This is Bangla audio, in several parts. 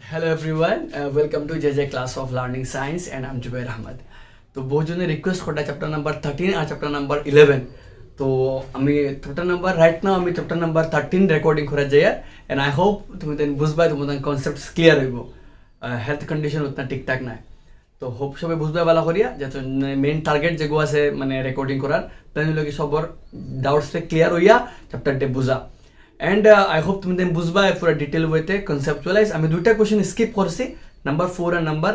Hello everyone, welcome to JJ class of learning science and I'm Jubair Ahmed. तो बहुत जने रिक्वेस्ट करता चैप्टर नंबर 13 और चैप्टर नंबर 11 तो আমি चैप्टर नंबर राइट नाउ আমি चैप्टर नंबर 13 রেকর্ডিং করা যায় and I hope তুমি দেন বুঝবা তোমাদের কনসেপ্টস ক্লিয়ার হইব হেলথ কন্ডিশন উতনা ঠিকঠাক নাই তো হোপ সবাই বুঝবা ভালো করিয়া যে মেইন টার্গেট যেগো আছে মানে রেকর্ডিং করার তাই লাগি সবার ডাউটস ক্লিয়ার হইয়া চ্যাপ্টারটা বুঝা and I hope তুমি দেন বুঝবা পুরো ডিটেইল ওয়েতে কনসেপ্চুয়ালাইজ আমি দুইটা কোশ্চেন স্কিপ করছি নাম্বার 4 আর নাম্বার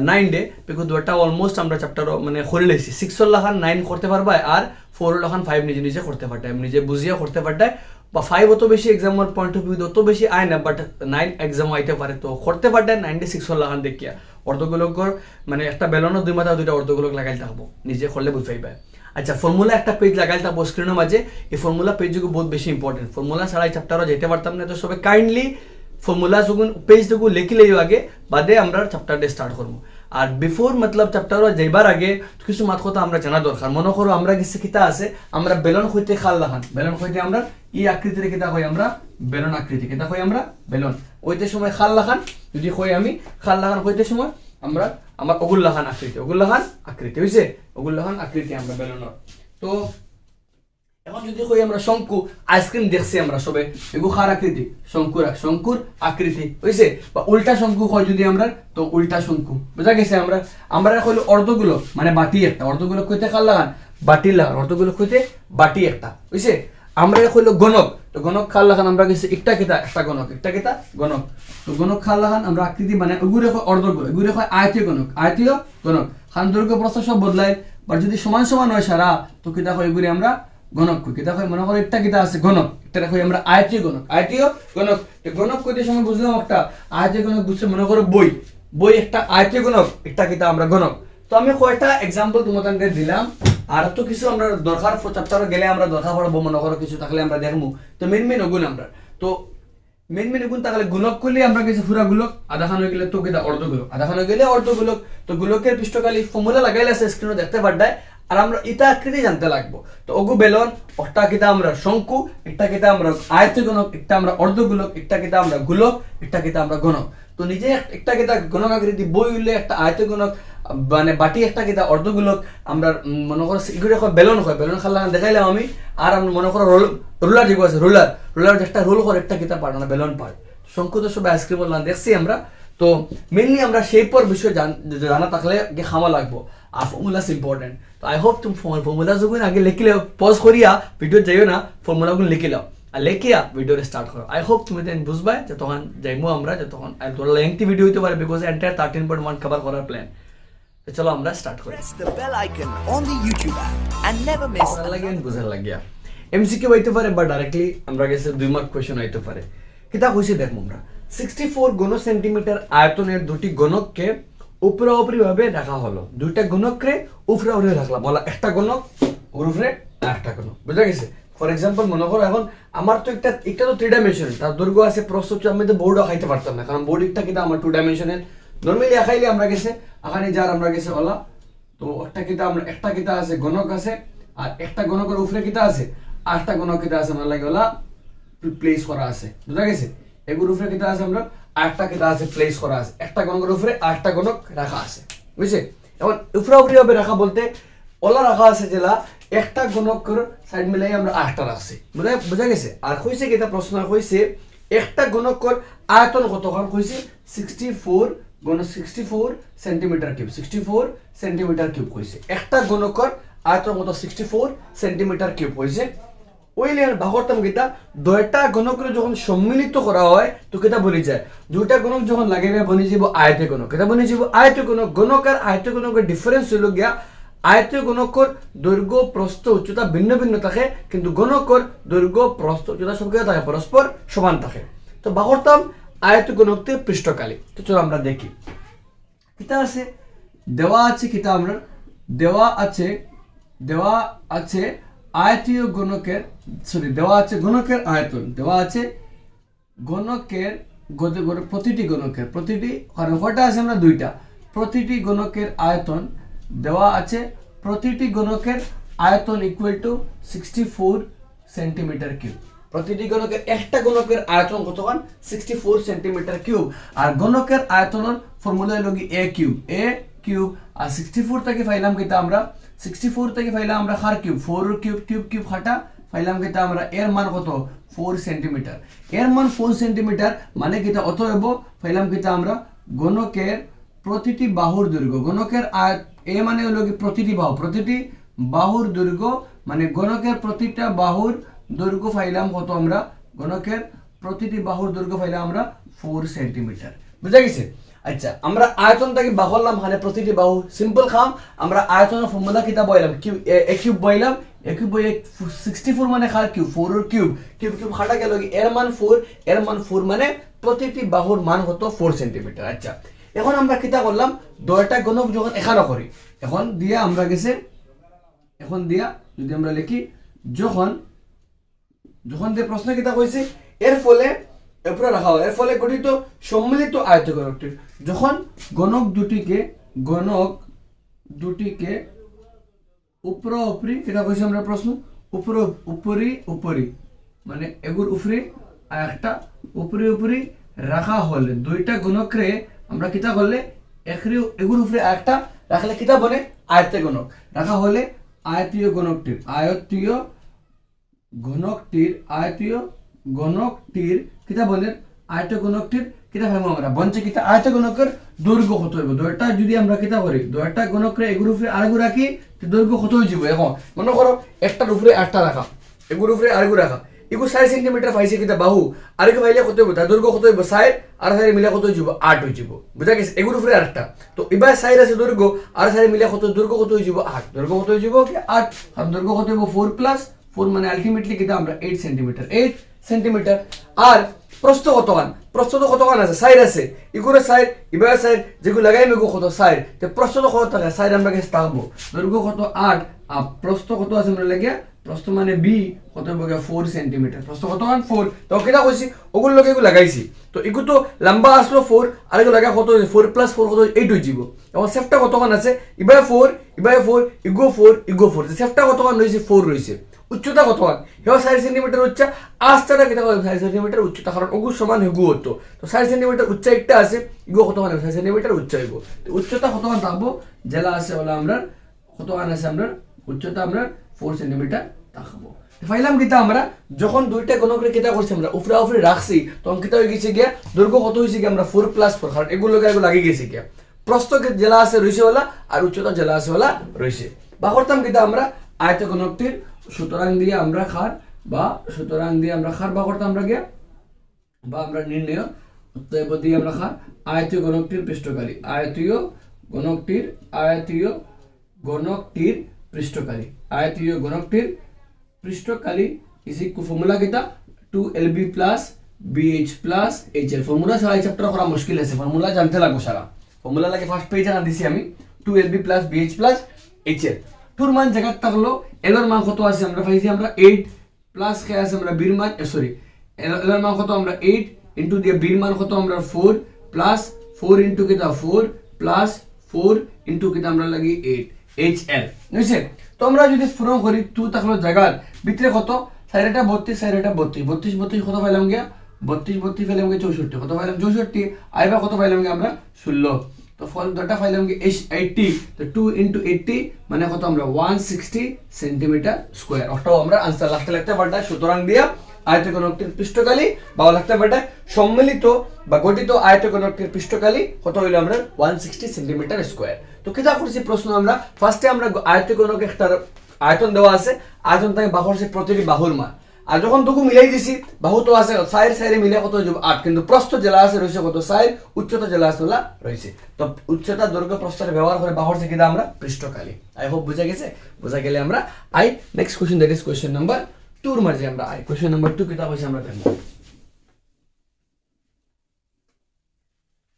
9 ডে বিকজ দুইটা অলমোস্ট আমরা চ্যাপ্টার মানে করে লইছি 6 লাখান 9 করতে পারবা আর 4 লাখান 5 নিজে নিজে করতে পারতা আমি নিজে বুঝিয়া করতে পারতা বা 5 অত বেশি এক্সামের পয়েন্ট অফ ভিউ অত বেশি আয় না বাট 9 এক্সাম আইতে পারে তো করতে পারতা 96 লাখান দেখিয়া অর্ধগোলকর মানে একটা বেলনো দুই মাথা দুইটা অর্ধগোলক লাগাই থাকবো নিজে করলে বুঝাইবা আচ্ছা ফর্মুলা একটা পেজ লাগাই থাকবো স্ক্রিনের মাঝে এই ফর্মুলা পেজগুলো বহুত বেশি ইম্পর্টেন্ট ফর্মুলা ছাড়াই চ্যাপ্টারও যেতে পারতাম না তো সবাই কাইন্ডলি ফর্মুলা যখন পেজটুকু লিখে লইও আগে বাদে আমরা চ্যাপ্টারটা স্টার্ট করবো আর বিফোর মতলব চ্যাপ্টারও যাইবার আগে কিছু মাত কথা আমরা জানা দরকার মনে করো আমরা কিছু কিতা আছে আমরা বেলন হইতে খাল লাখান বেলন হইতে আমরা ই আকৃতির কিতা কই আমরা বেলন আকৃতি কিতা কই আমরা বেলন ওইতে সময় খাল লাখান যদি কই আমি খাল লাখান হইতে সময় আমরা আমার ওগুল্লাখান আকৃতি হইছে ওগুল্লাখান আকৃতি আমরা বেলনের তো এখন যদি কই আমরা শঙ্কু আইসক্রিম দেখছি আমরা সবে এগু খার আকৃতি শঙ্কুর আকৃতি হইছে বা উল্টা শঙ্কু কই যদি আমরা তো উল্টা শঙ্কু বুঝা গেছে আমরা কইল অর্ধগুলো মানে বাটি একটা অর্ধগুলো কইতে খাল লাগান বাটি লাগান অর্ধগুলো কইতে বাটি একটা হইছে আমরা কইল গণক তো গণক খাল লাগান আমরা গেছে একটা গণক তো গণক খাল লাগান আমরা আকৃতি মানে এগুরে কই অর্ধগুলো এগুরে কই আয়তীয় গণক খান দৈর্ঘ্য প্রস্থ সব বদলায় বাট যদি সমান সমান হয় সারা তো কিতা কই এগুরে আমরা গণক কই কিতা কই মনে করো একটা কিতা আছে গণক এটা কই আমরা আয়তীয় গণক এই গণক কইতে সময় বুঝলাম একটা আয়তীয় গণক বুঝছে মনে করো বই একটা আয়তীয় গণক একটা কিতা আমরা গণক তো আমি কয়টা एग्जांपल তোমাদের দিলাম আর তো কিছু আমরা দরকার চ্যাপ্টারে গেলে আমরা দরকার পড়ব মনে করো কিছু থাকলে আমরা দেখমু তো মেইন ওগুলো আমরা তো মেইন ওগুলো তাহলে গুণক করলে আমরা কিছু পুরা গুণক আধা খান হয়ে গেলে তো কিতা অর্ধগুণক আধা খান হয়ে গেলে অর্ধগুণক তো গুণকের পৃষ্ঠকালি ফর্মুলা লাগাইলে আছে স্ক্রিনে দেখতে পারদায় আর আমরা ইটা আকৃতি জানতে লাগবো তো ওগু বেলন একটা কিতা আমরা শঙ্কু একটা কিতা আমরা আয়তগণক একটা আমরা অর্ধগোলক একটা কিতা আমরা গোলক একটা কিতা আমরা গণক তো নিজে একটা কিতা গণক আকৃতি বই হইলে একটা আয়তগণক মানে বাটি একটা কিতা অর্ধগোলক আমরা মনে করো ইগুরে কয় বেলন খালা দেখাইলাম আমি আর আমরা মনে করো রুলার যেগুলো আছে রুলার একটা রোল করে একটা কিতা পার না বেলন পার শঙ্কু তো সব আইসক্রিম বললাম দেখছি আমরা তো মেইনলি আমরা শেপর বিষয় জানা থাকলে খামা লাগবো আর ফর্মুলাস ইম্পর্টেন্ট তো আই হোপ তুমি ফর্মুলা যখন আগে লিখিলে পজ করিয়া ভিডিও যাইও না ফর্মুলাগুলো লিখিলাও আর লেখিয়া ভিডিও স্টার্ট করো আই হোপ তুমি দেন বুঝবা যে তখন যাইমু আমরা যে তখন তোরা লেংথি ভিডিও হইতে পারে বিকজ এন্টায়ার 13.1 কভার করার প্ল্যান তো চলো আমরা স্টার্ট করি Press the bell icon on the YouTube app and never miss বুঝার লাগিয়া এমসিকিউ হইতে পারে বা ডাইরেক্টলি আমরা গেছে 2 মার্ক কোশ্চেন হইতে পারে কিতা কইছে দেখো আমরা 64 ঘন সেন্টিমিটার আয়তনের দুটি গণককে উপরাউপরি ভাবে রাখা হলো দুইটা গণককে উপরাউপরি রাখলাম বলা একটা গণক ওর উপরে একটা গণক বুঝা গেছে ফর एग्जांपल মনে করো এখন আমার তো একটা তো 3 ডাইমেনশনাল তার দৈর্ঘ্য আছে প্রস্থ আমি তো বোর্ডও খাইতে পারতাম না কারণ বোর্ড একটা কিটা আমার 2 ডাইমেনশনাল নরমালি আখাইলে আমরা গেছে আখানে যার আমরা গেছে ওলা তো একটা কিটা আছে গণক আছে আর একটা গণকের উপরে কিটা আছে আর একটা গণক কিটা আছে আমরা লাগে ওলা প্লেস করা আছে বুঝা গেছে এগুর উপরে কিটা আছে আমরা আরেকটা কিটা আছে প্লেস করা আছে একটা গণকের উপরে আরেকটা গণক রাখা আছে বুঝছে এখন উপরাউপরি ভাবে রাখা বলতে ওলা রাখা আছে যেলা একটা গণকের সাইড মিলাই আমরা আরেকটা রাখছি বুঝা গেছে আর কইছে কিটা প্রশ্ন কইছে একটা গণকের আয়তন কত কারণ কইছে 64 সেন্টিমিটার কিউব কইছে একটা গণকের আয়তন কত 64 সেন্টিমিটার কিউব কইছে ওইলে ভাগরতাম কিটা দুইটা গণকের যখন সম্মিলিত করা হয় তো কিটা বলি যায় দুইটা গণক যখন লাগাইবে বনি যাব আয়তীয় গণক কিটা বনি যাব আয়তীয় গণক আর আয়তীয় গণকের ডিফারেন্স হলো গিয়া আয়তীয় গণকের দৈর্ঘ্য প্রস্থ উচ্চতা ভিন্ন থাকে কিন্তু গণকের দৈর্ঘ্য প্রস্থ উচ্চতা সব কিটা থাকে পরস্পর সমান থাকে তো ভাগরতাম আয়তীয় গণকের পৃষ্ঠকালি তো চলো আমরা দেখি কিটা আছে দেওয়া আছে কিটা আমরা দেওয়া আছে আয়তীয় গণকের দেওয়া আছে গণকের আয়তন দেওয়া আছে গণকের প্রতিটি কারণ কয়টা আছে আমরা দুইটা প্রতিটি গণকের আয়তন দেওয়া আছে প্রতিটি গণকের আয়তন ইকুয়াল টু 64 সেন্টিমিটার কিউব প্রতিটি গণকের একটা গণকের আয়তন কতক্ষণ 64 সেন্টিমিটার কিউব আর গণকের আয়তনের ফর্মুলা হলো কি a কিউব আর 64 থেকে পাইলাম কিটা আমরা 64 থেকে পাইলাম আমরা হার কিউব 4 কিউব কিউব কিউব হাটা পাইলাম কিটা আমরা এর মান কত 4 সেন্টিমিটার এর মান 4 সেন্টিমিটার মানে কিটা অতএব পাইলাম কিটা আমরা গণকের প্রতিটি বাহুর দৈর্ঘ্য গণকের এ মানে হলো কি প্রতিটি বাহুর দৈর্ঘ্য মানে গণকের প্রতিটা বাহুর দৈর্ঘ্য পাইলাম কত আমরা গণকের প্রতিটি বাহুর দৈর্ঘ্য পাইলাম আমরা 4 সেন্টিমিটার বুঝা গেছে আচ্ছা আমরা আয়তনটাকে বাহলাম মানে প্রতিটি বাহু সিম্পল খাম আমরা আয়তনের ফর্মুলা কিটা বইলাম কিউব এ কিউব বইলাম এ কিউব বই 64 মানে খার কিউব 4 এর কিউব কিউব কিউব খাটা গেল কি এর মান 4 মানে প্রতিটি বাহুর মান কত 4 সেন্টিমিটার আচ্ছা এখন আমরা কিটা করলাম দুইটা গণক যখন এখানে করি এখন দিয়া আমরা গেছে এখন দিয়া যদি আমরা লিখি যখন যে প্রশ্ন কিটা কইছে এর ফলে এরপরে রাখা হয় এর ফলে গঠিত সম্মিলিত আয়তগণকটি যখন গণক দুটিকে উপরি এটা কইছে আমরা প্রশ্ন উপরি মানে এগুর উপরে আর একটা উপরি রাখা হলে দুইটা গণকরে আমরা কিটা করলে এগুর উপরে একটা রাখলে কিটা বলে আয়ত্ত গণক রাখা হলে আয়তীয় গণকটির কিতা বলে আয়ত গণকটির কিতা ভাবো আমরা বঞ্চে কিতা আয়ত গণকের দৈর্ঘ্য কত হইব দুইটা যদি আমরা কিতা করি দুইটা গণকরে এগুর উপরে আরেকু রাখি দৈর্ঘ্য কত হয়ে যাব এখন মনে করো একটার উপরে একটা রাখা এগুর উপরে আরেকু রাখা এগু 4 সেন্টিমিটার পাইছে কিতা বাহু আরেকু পাইলে কত হইব তার দৈর্ঘ্য কত হইব 4 আর 4 মিলে কত হয়ে যাব 8 হয়ে যাব বুঝা গেছে এগুর উপরে আরেকটা তো এবার 4 আছে দৈর্ঘ্য আর 4 মিলে কত দৈর্ঘ্য কত হয়ে যাব 8 দৈর্ঘ্য কত হয়ে যাব কি 8 আর দৈর্ঘ্য কত হইব 4 প্লাস 4 মানে আলটিমেটলি কিতা আমরা 8 সেন্টিমিটার আর প্রস্থ কতখান আছে 4 আছে ইগুরে 4 ইবার 4 যেগুলো লাগাই মেগু কত 4 তে প্রস্থ কত থাকে 4 আমরা কাছে থাকবো দৈর্ঘ্য কত 8 আর প্রস্থ কত আছে আমরা লাগিয়া প্রস্থ মানে b কত হবে 4 সেন্টিমিটার প্রস্থ কতখান 4 তো কিটা কইছি ওগুলো লগে এগুলো লাগাইছি তো ইগু তো লম্বা আসলো 4 আর এগুলো লাগা কত 4 প্লাস 4 কত 8 হয়ে যাব এবং সেফটা কতখান আছে ইবার 4 ইগো 4 যে সেফটা কতখান রইছে 4 রইছে উচ্চতা কতখান হেও 4 সেন্টিমিটার উচ্চতা আস্তাটা কিটা 4 সেন্টিমিটার উচ্চতা কারণ ওগু সমান হেগু হতো তো 4 সেন্টিমিটার উচ্চতা একটা আছে ইগো কতখান 4 সেন্টিমিটার উচ্চতা হইব তো উচ্চতা কতখান থাকবো জেলা আছে বলা আমরা কতখান আছে আমরা উচ্চতা আমরা 4 সেন্টিমিটার থাকবো ফাইলাম কিটা আমরা যখন দুইটা গণকরে কিটা করছি আমরা উপরে রাখছি তখন কিটা হয়ে গেছে গিয়া দৈর্ঘ্য কত হইছে কি আমরা 4 প্লাস 4 কারণ এগুলো লাগি গেছে কি প্রস্থ জেলা আছে রইছে বলা আর উচ্চতা জেলা আছে বলা রইছে বা করতাম কিটা আমরা আয়ত গণকটির সুতরাং দিয়ে আমরা খার বা করতাম আমরা গিয়া বা আমরা নির্ণয় অতএব দিয়ে আমরা খার আয়তীয় গণকটির পৃষ্ঠকালী ইজ ইকুয়াল ফর্মুলা কিটা 2lb plus bh plus hl formula সারা চ্যাপ্টার করা মুশকিল আছে ফর্মুলা জানতে লাগবে সারা ফর্মুলা লাগে ফার্স্ট পেজে না দিছি আমি 2lb plus bh plus hl টুর মান জায়গা থাকলো এল এর মান কত আছে আমরা পাইছি আমরা 8 প্লাস কে আছে আমরা বি এর মান এল এর মান কত আমরা 8 ইনটু দিয়ে বি এর মান কত আমরা 4 প্লাস 4 ইনটু কিটা 4 প্লাস 4 ইনটু কিটা আমরা লাগি 8 hl বুঝছে তো আমরা যদি পূরণ করি 2 থাকলো জায়গার ভিতরে কত সাইরেটা 32 কত পাইলাম গিয়া 32 পাইলাম গিয়া 64 কত পাইলাম 64 আইবা কত পাইলাম গিয়া আমরা 16 তো ফল ডটা পাইলাম কি 80 তো 2 ইনটু 80 মানে কত আমরা 160 সেন্টিমিটার স্কয়ার ওটাও আমরা आंसर লাগতে পারটা সুতরাং দিয়া আয়তঘনকটির পৃষ্ঠকালী বা লাগতে পারটা সম্মিলিত বা গঠিত আয়তঘনকটির পৃষ্ঠকালী কত হইলো আমরা 160 সেন্টিমিটার স্কয়ার তো কিটা করছি প্রশ্ন আমরা ফার্স্টে আমরা আয়তঘনক একটা আয়তন দেওয়া আছে আয়তন থেকে বাহুর প্রতিটি বাহুর মান আর যখন দুকু মিলাই দিছি বাহু তো আছে সাইরে মিলে কত হয়ে যাবে 8 কিন্তু প্রস্থ জেলা আছে রইছে কত সাইর উচ্চতা জেলা আছে রইছে তো উচ্চতা দৈর্ঘ্য প্রস্থের ব্যবহার করে বাহুর থেকে আমরা পৃষ্ঠকালী আই হোপ বুঝা গেলে আমরা I next question that is question number 2 এর মাঝে আমরা আই কোশ্চেন নাম্বার 2 কিটা হইছে আমরা দেখব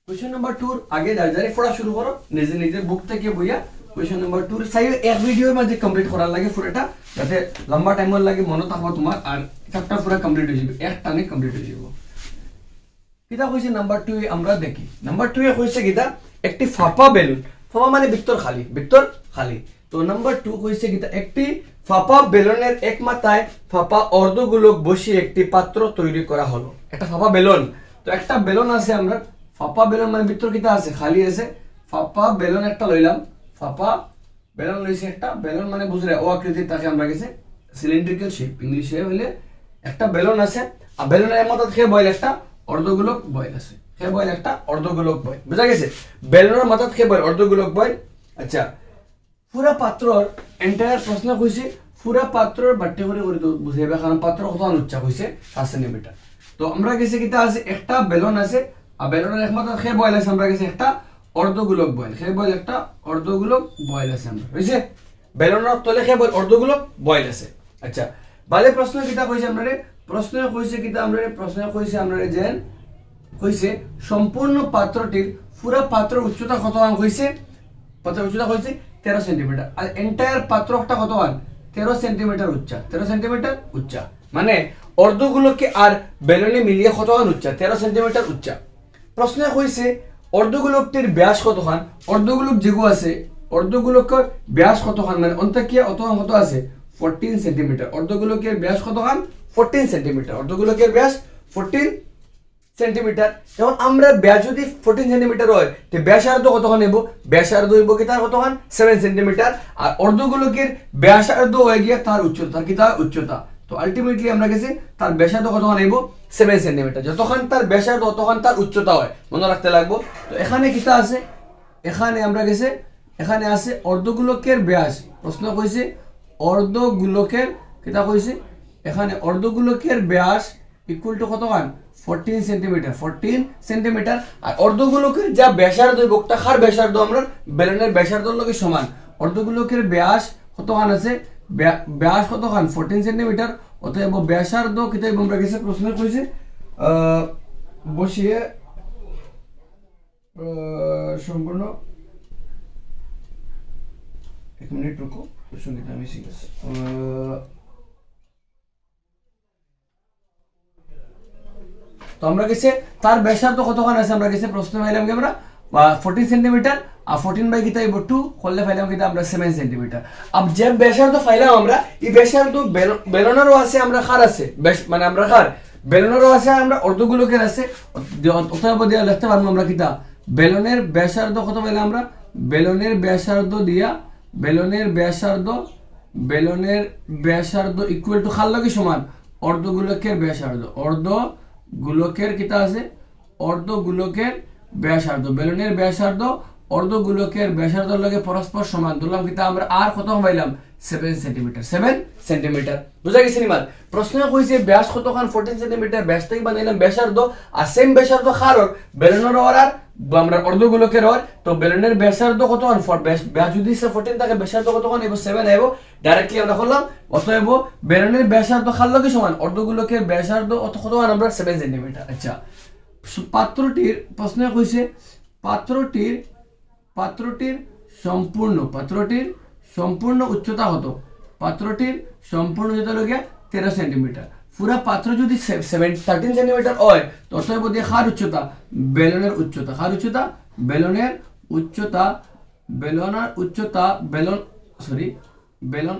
কোশ্চেন নাম্বার 2 আগে যারে পড়া শুরু করো নিজে বুক থেকে বইয়া क्वेश्चन नंबर 2 साइड एक वीडियो में जे कंप्लीट করার লাগে পুরোটা যাতে লম্বা টাইম লাগে মনে থাকবে তোমার আর চ্যাপ্টার পুরো কমপ্লিট হয়ে যাবে এক টানে কমপ্লিট হয়ে যাবে কিটা কইছে নাম্বার 2 আমরা দেখি নাম্বার 2 এ কইছে কিটা একটি ফাঁপা বেলুন ফাঁপা মানে ভিতর খালি তো নাম্বার 2 কইছে কিটা একটি ফাঁপা বেলনের এক মাথায় ফাঁপা অর্ধগোলক বসিয়ে একটি পাত্র তৈরি করা হলো। একটা ফাঁপা বেলন, তো একটা বেলন আছে আমরা, ফাঁপা বেলন মানে ভিতর কিটা আছে, খালি আছে। ফাঁপা বেলন একটা লইলাম, ফাঁপা বেলন লইছে একটা, বেলন মানে বুঝলে ও আকৃতির, তাকে আমরা গেছে সিলিন্ড্রিক্যাল শেপ, ইংলিশে হইলে একটা বেলন আছে। আর বেলনের এক মাথা খেয়ে বয়েল একটা অর্ধগোলক বয়েল আছে, খেয়ে বয়েল একটা অর্ধগোলক বয়েল, বুঝা গেছে? বেলনের মাথা খেয়ে বয়েল অর্ধগোলক বয়েল। আচ্ছা, পুরা পাত্রর এন্টায়ার প্রশ্ন হয়েছে পুরা পাত্রর বাট্টে করে তো বুঝাইবে, কারণ পাত্র কত উচ্চা হয়েছে 7 সেন্টিমিটার। তো আমরা গেছে কিটা আছে, একটা বেলন আছে, আর বেলনের এক মাথা খেয়ে বয়েল আছে, আমরা গেছে একটা অর্ধগোলক বয়েল, খেয়ে বয়েল একটা অর্ধগোলক বয়েল আছে আমরা, বুঝছে? বেলনের তলে খেয়ে বয়েল অর্ধগোলক বয়েল আছে। আচ্ছা, বালে প্রশ্ন কিটা কইছে আমরা, প্রশ্ন কইছে কিটা আমরা, প্রশ্ন কইছে আমরা যে কইছে সম্পূর্ণ পাত্রটির পুরা পাত্র উচ্চতা কত মান কইছে, পাত্রের উচ্চতা কইছে 13 সেন্টিমিটার, আর এন্টায়ার পাত্রটা কত মান 13 সেন্টিমিটার উচ্চা, 13 সেন্টিমিটার উচ্চা, মানে অর্ধগোলকে আর বেলনে মিলিয়ে কত মান উচ্চা, 13 সেন্টিমিটার উচ্চা। প্রশ্নে কইছে অর্ধগোলকটির ব্যাস কত মান, অর্ধগোলক যেগু আছে অর্ধগোলকের ব্যাস কত মান, মানে অন্তকিয়া অত কত আছে 14 সেন্টিমিটার, অর্ধগোলকের ব্যাস কত মান 14 সেন্টিমিটার, অর্ধগোলকের ব্যাস 14 সেন্টিমিটার। যেমন আমরা ব্যাস যদি 14 সেন্টিমিটার হয়, তো ব্যাসার্ধ কতক্ষণ নেব, ব্যাসার্ধ হইব কি তার কতক্ষণ 7 সেন্টিমিটার, আর অর্ধগোলকের ব্যাসার্ধ হয়ে গিয়ে তার উচ্চতা কি তার উচ্চতা। তো আলটিমেটলি আমরা গেছি তার ব্যাসার্ধ কতক্ষণ নেব 7 সেন্টিমিটার, যতক্ষণ তার ব্যাসার্ধ ততক্ষণ তার উচ্চতা হয়, মনে রাখতে লাগবো। তো এখানে কিটা আছে, এখানে আমরা গেছে এখানে আছে অর্ধগোলকের ব্যাস, প্রশ্ন কইছে অর্ধগোলকের কিটা কইছে, এখানে অর্ধগোলকের ব্যাস ইকুয়াল টু কতক্ষণ 14 সেন্টিমিটার, 14 সেন্টিমিটার, আর অর্ধগোলকের যা ব্যাসার্ধ বক্তা খার ব্যাসার্ধ আমরা বেলনের ব্যাসার্ধর লগে সমান, অর্ধগোলকের ব্যাস কতক্ষণ আছে, ব্যাস কতক্ষণ 14 সেন্টিমিটার, অতএব ব্যাসার্ধ কিটা আমরা গেছে প্রশ্ন কইছে বসিয়ে সম্পূর্ণ, এক মিনিট রুকো, সঙ্গীত আমি শিখেছি। তো আমরা গেছে তার ব্যাসার্ধ কতক্ষণ আছে, আমরা গেছে প্রশ্ন পাইলাম কি আমরা 14 সেন্টিমিটার, আর 14 বাই কিতা 2 করলে পাইলাম কিতা আমরা 7 সেন্টিমিটার। আব যে ব্যাসার্ধ পাইলাম আমরা, এই ব্যাসার্ধ বেলনেরও আছে, আমরা খার আছে মানে আমরা খার বেলনেরও আছে, আমরা অর্ধগোলকের আছে, অতএব দিয়া লিখতে পারবো আমরা কিতা বেলনের ব্যাসার্ধ কত পাইলাম আমরা, বেলনের ব্যাসার্ধ দিয়া বেলনের ব্যাসার্ধ ইকুয়াল টু খার লগে সমান অর্ধগোলকের ব্যাসার্ধ, অর্ধগোলকের কিতা আছে অর্ধগোলকের ব্যাসার্ধ, বেলনের ব্যাসার্ধ অর্ধগোলকের ব্যাসার্ধের লগে পরস্পর সমান, ধরলাম কিতা আমরা আর কত পাইলাম 7 সেন্টিমিটার, 7 সেন্টিমিটার, বুঝা গেছে নিমাল? প্রশ্ন কইছে ব্যাস কতক্ষণ 14 সেন্টিমিটার, ব্যাস থেকে বানাইলাম ব্যাসার্ধ, আর সেম ব্যাসার্ধ খারর বেলনের আর আমরা অর্ধগোলকের হয়, তো বেলনের ব্যাসার্ধ কতক্ষণ ব্যাস যদি 14 থাকে ব্যাসার্ধ কতক্ষণ এবো 7 এবো, ডাইরেক্টলি আমরা করলাম, অতএব বেলনের ব্যাসার্ধ খার লগে সমান অর্ধগোলকের ব্যাসার্ধ কতক্ষণ আমরা 7 সেন্টিমিটার। আচ্ছা, পাত্রটির প্রশ্ন কইছে পাত্রটির সম্পূর্ণ উচ্চতা কত, পাত্রটির সম্পূর্ণ উচ্চতা লগে 13 সেন্টিমিটার, পুরা পাত্র যদি 13 সেন্টিমিটার হয়, ততএব দিয়ে খার উচ্চতা বেলনের উচ্চতা, খার উচ্চতা বেলনের উচ্চতা বেলন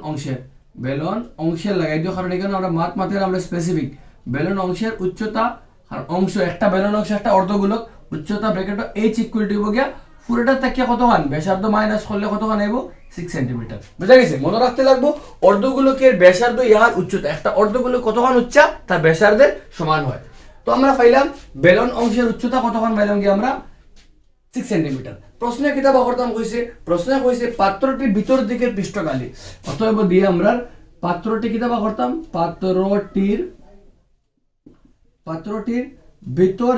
অংশের লাগাই দিও, কারণ এখানে আমরা মাতের আমরা স্পেসিফিক বেলন অংশের উচ্চতা, আর অংশ একটা বেলন অংশ একটা অর্ধগোলক উচ্চতা ব্র্যাকেট h ইকুয়াল টু গিয়া পুরোটা থেকে কতক্ষণ ব্যাসার্ধ মাইনাস করলে কতক্ষণ আইব 6 সেন্টিমিটার, বুঝা গেছে? মনে রাখতে লাগবো অর্ধগোলকের ব্যাসার্ধ ইহার উচ্চতা, একটা অর্ধগোলক কতক্ষণ উচ্চা তার ব্যাসার্ধের সমান হয়। তো আমরা পাইলাম বেলন অংশের উচ্চতা কতক্ষণ পাইলাম কি আমরা 6 সেন্টিমিটার। প্রশ্নে কিতাব করতাম কইছে, প্রশ্নে কইছে পাত্রটির ভিতর দিকের পৃষ্ঠকালি, অতএব দিয়ে আমরা পাত্রটি কিতাব করতাম পাত্রটির ভিতর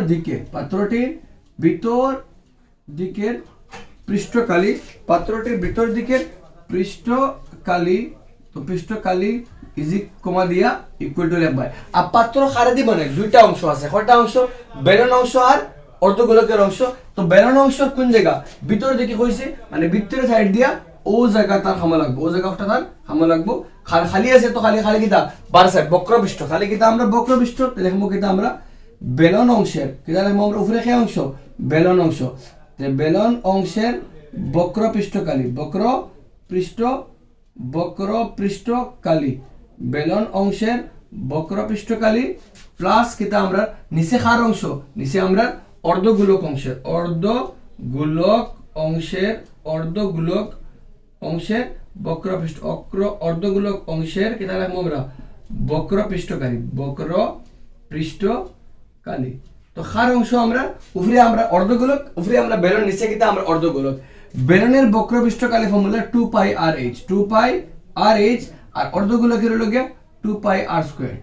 দিকের পৃষ্ঠকালি, পাত্রটির ভিতর দিকের পৃষ্ঠকালি, তো পৃষ্ঠকালি ইজি কমা দিয়া ইকুয়াল টু লেখবাই। আর পাত্র খারে দি মানে দুইটা অংশ আছে, কয়টা অংশ, বেলন অংশ আর অর্ধগোলকের অংশ। তো বেলন অংশ কোন জায়গা, ভিতর দিকে কইছে, মানে ভিতরের সাইড দিয়া ও জায়গা তার খামা লাগবো, ও জায়গাটা তার খামা লাগবো, খালি আছে তো খালি কিতা বার সাইড বক্রপৃষ্ঠ, খালি কিতা আমরা বক্রপৃষ্ঠ লিখবো কিতা আমরা বেলন অংশের কিতা লিখবো আমরা উপরে কে অংশ বেলন অংশ, বেলন অংশের বক্রপৃষ্ঠকালি বক্রপৃষ্ঠকালী বেলন অংশের বক্রপৃষ্ঠকালী প্লাস কিতা আমরা নিচে খার অংশ নিচে আমরা অর্ধগোলক অংশের বক্রপৃষ্ঠ অর্ধগোলক অংশের কিতা রাখবো আমরা বক্রপৃষ্ঠকালী তো খার অংশ আমরা উপরে আমরা অর্ধগোলক উপরে আমরা বেলন নিচে কিতা আমরা অর্ধগোলক বেলনের বক্রপৃষ্ঠকালী ফর্মুলা 2 পাই আর আর অর্ধগোলকের হলো গিয়ে 2 পাই আর স্কয়ার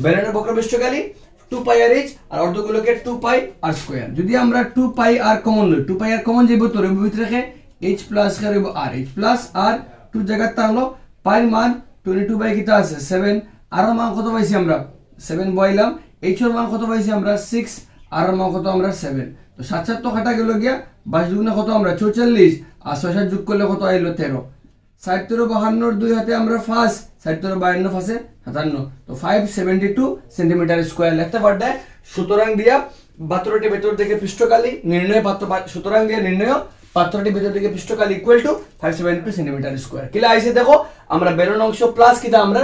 বেলনের বক্রপৃষ্ঠকালী 2 পাই আর অর্ধগোলকের 2 পাই আর স্কয়ার যদি আমরা 2 পাই আর কমন লই 2 পাই আর কমন যাইব তো রবিত রেখে h প্লাস করব আর h প্লাস আর 2 জায়গা তাহলো পাই মান 22 বাই কিতা আছে 7 আর মান কত পাইছি আমরা 7 বইলাম h এর মান কত পাইছি আমরা 6 আর মান কত আমরা 7 তো 7 তো কাটা গেল গিয়া 22 দুগুণে কত আমরা 44 আর 6 যোগ করলে কত আইলো 13 60 থেকে 52 দুই হাতে আমরা ফার্স্ট 60 থেকে 52 ফাসে 57 তো 572 সেন্টিমিটার স্কয়ার লিখতে পারবে সুতরাং দিয়া পাত্রটি ভেতর থেকে পৃষ্ঠকালী নির্ণয় পাত্র সুতরাং দিয়া নির্ণয় পাত্রটি ভেতর থেকে পৃষ্ঠকালী ইকুয়াল টু 572 সেন্টিমিটার স্কয়ার কিলা আইছে দেখো আমরা বেলন অংশ প্লাস কিটা আমরা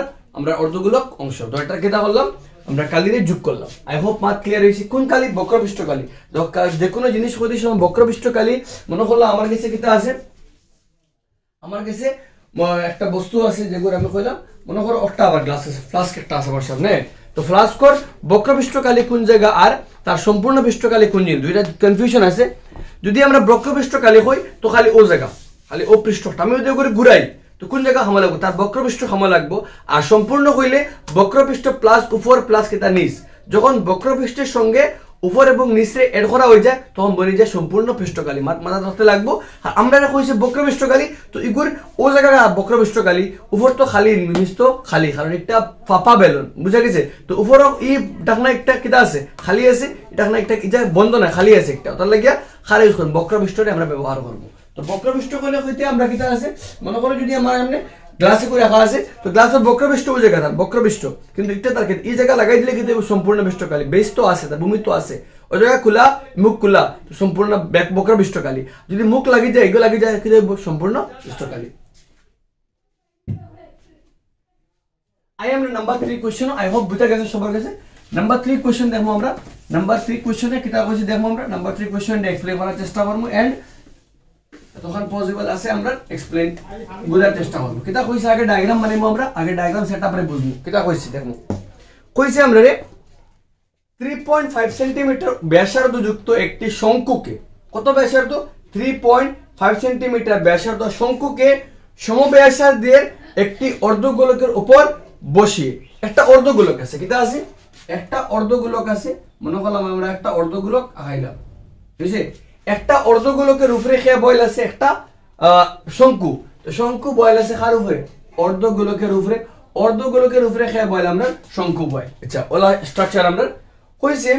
অর্ধগোলক অংশ তো এটা কিটা করলাম আমরা কালিরে যোগ করলাম আই হোপ মাত ক্লিয়ার হইছে কোন কালি বক্রপৃষ্ঠকালী যে কোনো জিনিস কইতে সময় বক্রপৃষ্ঠকালী মনে করলো আমার কাছে কিটা আছে আমার কাছে একটা বস্তু আছে যেগুলো আমি কইলাম মনে করো একটা আবার গ্লাস আছে ফ্লাস্ক একটা আছে আমার সামনে তো ফ্লাস্কর বক্রপৃষ্ঠকালী কোন জায়গা আর তার সম্পূর্ণ পৃষ্ঠকালী কোন জিনিস দুইটা কনফিউশন আছে যদি আমরা বক্রপৃষ্ঠকালী হই তো খালি ও জায়গা খালি ও পৃষ্ঠটা আমি যদি করে ঘুরাই তো কোন জায়গা হামা লাগবে তার বক্রপৃষ্ঠ হামা লাগবে আর সম্পূর্ণ হইলে বক্রপৃষ্ঠ প্লাস উপর প্লাস কিতা নিচ যখন বক্রপৃষ্ঠের সঙ্গে উপর এবং নিচে এড করা হয়ে যায় তখন বলি যায় সম্পূর্ণ পৃষ্ঠকালী মাথা রাখতে লাগবো আর আমরা কইছে বক্রপৃষ্ঠকালী তো ইগুর ও জায়গাটা বক্রপৃষ্ঠকালী উপর তো খালি নিচ তো খালি কারণ একটা ফাঁপা বেলুন বুঝা গেছে তো উপর ই ডাকনা একটা কিটা আছে খালি আছে ডাকনা একটা ইটা বন্ধ না খালি আছে একটা তার লাগিয়া খালি ইউজ করব বক্রপৃষ্ঠটা আমরা ব্যবহার করব তো বক্রপৃষ্ঠকালী হইতে আমরা কিটা আছে মনে করো যদি আমার এমনি গ্লাসে করে রাখা আছে তো গ্লাসের বক্রপৃষ্ঠ ওই জায়গা তার বক্রপৃষ্ঠ কিন্তু একটা তার এই জায়গা লাগাই দিলে কিন্তু সম্পূর্ণ পৃষ্ঠকালী বেস তো আছে তার ভূমি তো আছে ওই জায়গা খোলা মুখ খোলা তো সম্পূর্ণ বক্রপৃষ্ঠকালী যদি মুখ লাগি যায় এগুলো লাগি যায় কিন্তু সম্পূর্ণ পৃষ্ঠকালী I am number 3 question I hope বুঝা গেছে সবার কাছে নাম্বার 3 কোশ্চেন দেখো আমরা নাম্বার 3 কোশ্চেনে কিটা কইছি দেখো আমরা নাম্বার 3 কোশ্চেনটা এক্সপ্লেইন করার চেষ্টা করব এন্ড তখন পসিবল আছে আমরা এক্সপ্লেইন বুঝার চেষ্টা করব কিটা কইছে আগে ডায়াগ্রাম বানাইবো আমরা আগে ডায়াগ্রাম সেটআপ রে বুঝবো কিটা কইছি দেখো কইছে আমরা রে 3.5 সেন্টিমিটার ব্যাসার্ধ যুক্ত একটি শঙ্কুকে কত ব্যাসার্ধ 3.5 সেন্টিমিটার ব্যাসার্ধ শঙ্কুকে সমব্যাসার্ধের একটি অর্ধগোলকের উপর বসিয়ে একটা অর্ধগোলক আছে কিটা আছে একটা অর্ধগোলক আছে মনে করলাম আমরা একটা অর্ধগোলক আঁকাইলাম ঠিক আছে একটা অর্ধগোলকের উপরে খেয়ে বয়েল আছে একটা শঙ্কু তো শঙ্কু বয়েল আছে কার উপরে অর্ধগোলকের উপরে খেয়ে বয়েল আমরা শঙ্কু বয় আচ্ছা ওলা স্ট্রাকচার আমরা কইছে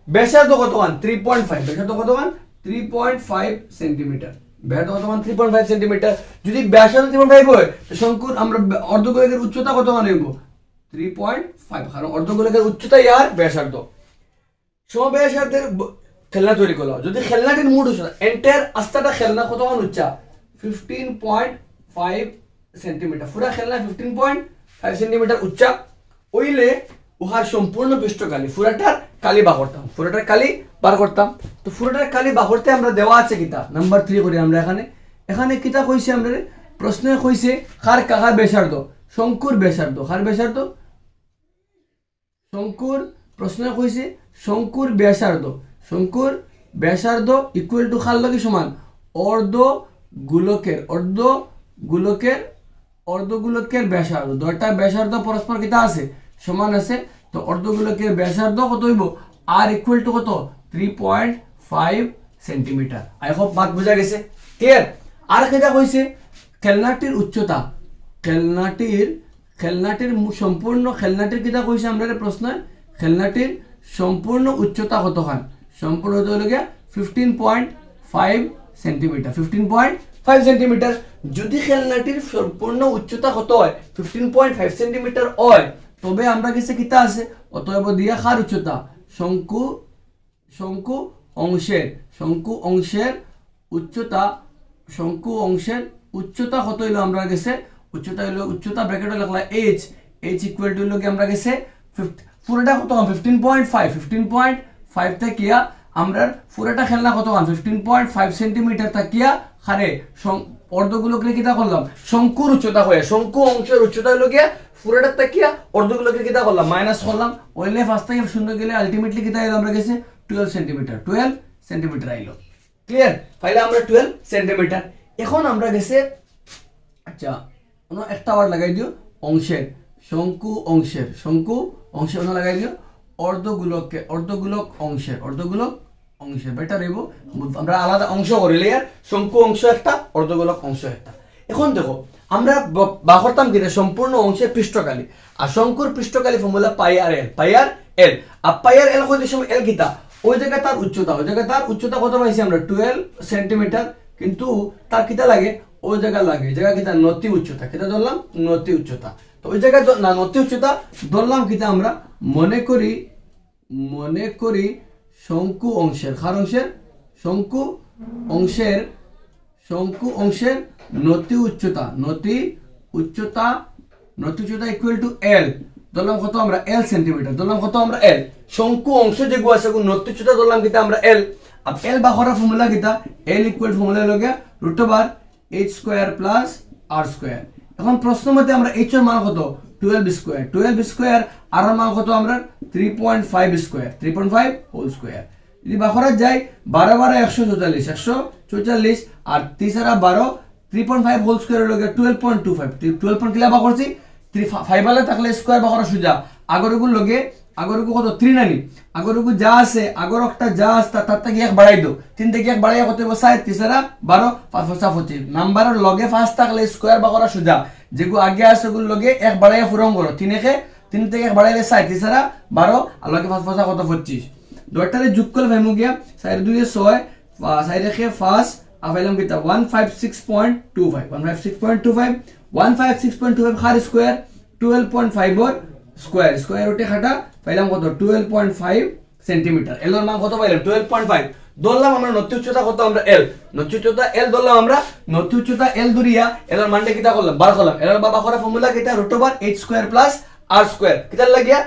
ব্যাসার্ধ কতখান 3.5 ব্যাসার্ধ কতখান 3.5 সেন্টিমিটার ব্যাসার্ধ কতখান 3.5 সেন্টিমিটার যদি ব্যাসার্ধ 3.5 হয় তো শঙ্কুর আমরা অর্ধগোলকের উচ্চতা কতখান হইব 3.5 কারণ অর্ধগোলকের উচ্চতা আর ব্যাসার্ধ সমব্যাসার্ধের খেলনা তৈরি করলো যদি খেলনাটির মুড উচ্চতা এন্টায়ার আস্তাটা খেলনা কতখান উচ্চা 15.5 সেন্টিমিটার পুরা খেলনা 15.5 সেন্টিমিটার উচ্চা ওইলে উহার সম্পূর্ণ পৃষ্ঠকালী পুরাটার কালি বার করতাম তো পুরাটার কালি বার করতে আমরা দেওয়া আছে কিতা নাম্বার 3 করি আমরা এখানে কিতা কইছে আমরা প্রশ্নে কইছে কার ব্যাসার্ধ শঙ্কুর ব্যাসার্ধ কার ব্যাসার্ধ শঙ্কুর প্রশ্নে কইছে শঙ্কুর ব্যাসার্ধ ইকুয়াল টু কার লগে সমান অর্ধগোলকের ব্যাসার্ধ দুইটা ব্যাসার্ধ পরস্পর কিতা আছে সমান আছে তো অর্ধগোলকের ব্যাসার্ধ কত হইব আর ইকুয়াল টু কত 3.5 সেন্টিমিটার আই হোপ বাত বুঝা গেছে ক্লিয়ার আর কিটা কইছে খেলনাটির উচ্চতা খেলনাটির সম্পূর্ণ খেলনাটির কিটা কইছে আমরা প্রশ্ন খেলনাটির সম্পূর্ণ উচ্চতা কতখান সম্পূর্ণ হতে হলো 15.5 সেন্টিমিটার 15.5 সেন্টিমিটার যদি খেলনাটির সম্পূর্ণ উচ্চতা কত হয় 15.5 সেন্টিমিটার হয় তবে আমরা কাছে কিতা আছে অতএব দিয়া কার উচ্চতা শঙ্কু অংশের উচ্চতা উচ্চতা কত হইলো আমরা গেছে উচ্চতা হইলো উচ্চতা ব্র্যাকেটে লিখলা h ইকুয়াল টু হইলো কি আমরা গেছে পুরোটা কত 15.5 থেকে আমরা পুরোটা খেলনা কত 15.5 সেন্টিমিটার থাকিয়া হারে অর্ধগুলোকে কিটা করলাম শঙ্কুর উচ্চতা হয়ে শঙ্কু অংশের উচ্চতা হইলো কি পুরোটা থাকিয়া অর্ধগুলোকে কিটা করলাম মাইনাস করলাম ওইলে ফার্স্ট থেকে শূন্য গেলে আলটিমেটলি কিটা হইলো আমরা গেছে 12 সেন্টিমিটার আইলো ক্লিয়ার ফাইলে আমরা 12 সেন্টিমিটার এখন আমরা গেছে আচ্ছা একটা ওয়ার্ড লাগাই দিও অংশের শঙ্কু অংশের লাগাই দিও অর্ধগোলক অংশের বেটার হইব আমরা আলাদা অংশ করিলে আর শঙ্কু অংশ একটা অর্ধগোলক অংশ একটা এখন দেখো আমরা বা করতাম কি সম্পূর্ণ অংশের পৃষ্ঠকালি আর শঙ্কুর পৃষ্ঠকালি ফর্মুলা পাই আর এল আর পাই আর এল কইতে সময় এল কিটা ওই জায়গায় তার উচ্চতা কত পাইছি আমরা 12 সেন্টিমিটার কিন্তু তার কিটা লাগে ওই জায়গা লাগে জায়গা কিটা নতি উচ্চতা কিটা ধরলাম নতি উচ্চতা তো ওই জায়গায় না নতি উচ্চতা ধরলাম কিটা আমরা মনে করি শঙ্কু অংশের শঙ্কু অংশের নতি উচ্চতা ইকুয়াল টু এল ধরলাম কত আমরা এল সেন্টিমিটার ধরলাম কত আমরা এল শঙ্কু অংশ যেগুলো আছে নতি উচ্চতা ধরলাম কিটা আমরা এল আর এল বাহরা ফর্মুলা কিটা এল ইকুয়াল ফর্মুলা লগে √h square plus r square এখন প্রশ্ন মতে আমরা h এর মান কত 12 স্কয়ার আর এর মান কত আমরা 3.5 স্কয়ার 3.5 হোল স্কয়ার যদি বাহরা যায় 12 144 আর 3 12 3.5 হোল স্কয়ার লগে 12.25 কিলা বা করছি 5 वाला থাকলে স্কয়ার বাহরা সুজা আগরগু কত 3 নানি আগরগু যা আছে আগরকটা যা আছে তার থেকে এক বাড়াই দাও 3 থেকে এক বাড়াইয়া কত হবে 7 3 12 5 25 নাম্বারের লগে 5 থাকলে স্কয়ার বাহরা সুজা যেগু আগে আছে গুলো লগে এক বাড়াইয়া পূরণ করো 3 থেকে এক বাড়াইলে 7 3 12 আর লগে 5 5 কত 25 দুটারে যোগ করলে ভাইমু গিয়া 4 2 6 4 রেখে 5 আফাইলাম কিতা 156.25 খার স্কয়ার 12.5 এর স্কয়ার রুটে খাটা পাইলাম কত 12.5 সেন্টিমিটার এল এর মান কত পাইলাম 12.5 ধরলাম আমরা নতি উচ্চতা কত আমরা এল নতি উচ্চতা এল ধরলাম আমরা নতি উচ্চতা এল ধরিয়া এল এর মানটা কিটা করলাম বার করলাম এল এর বাবা করা ফর্মুলা কিটা √h square plus r square কিটা লাগিয়া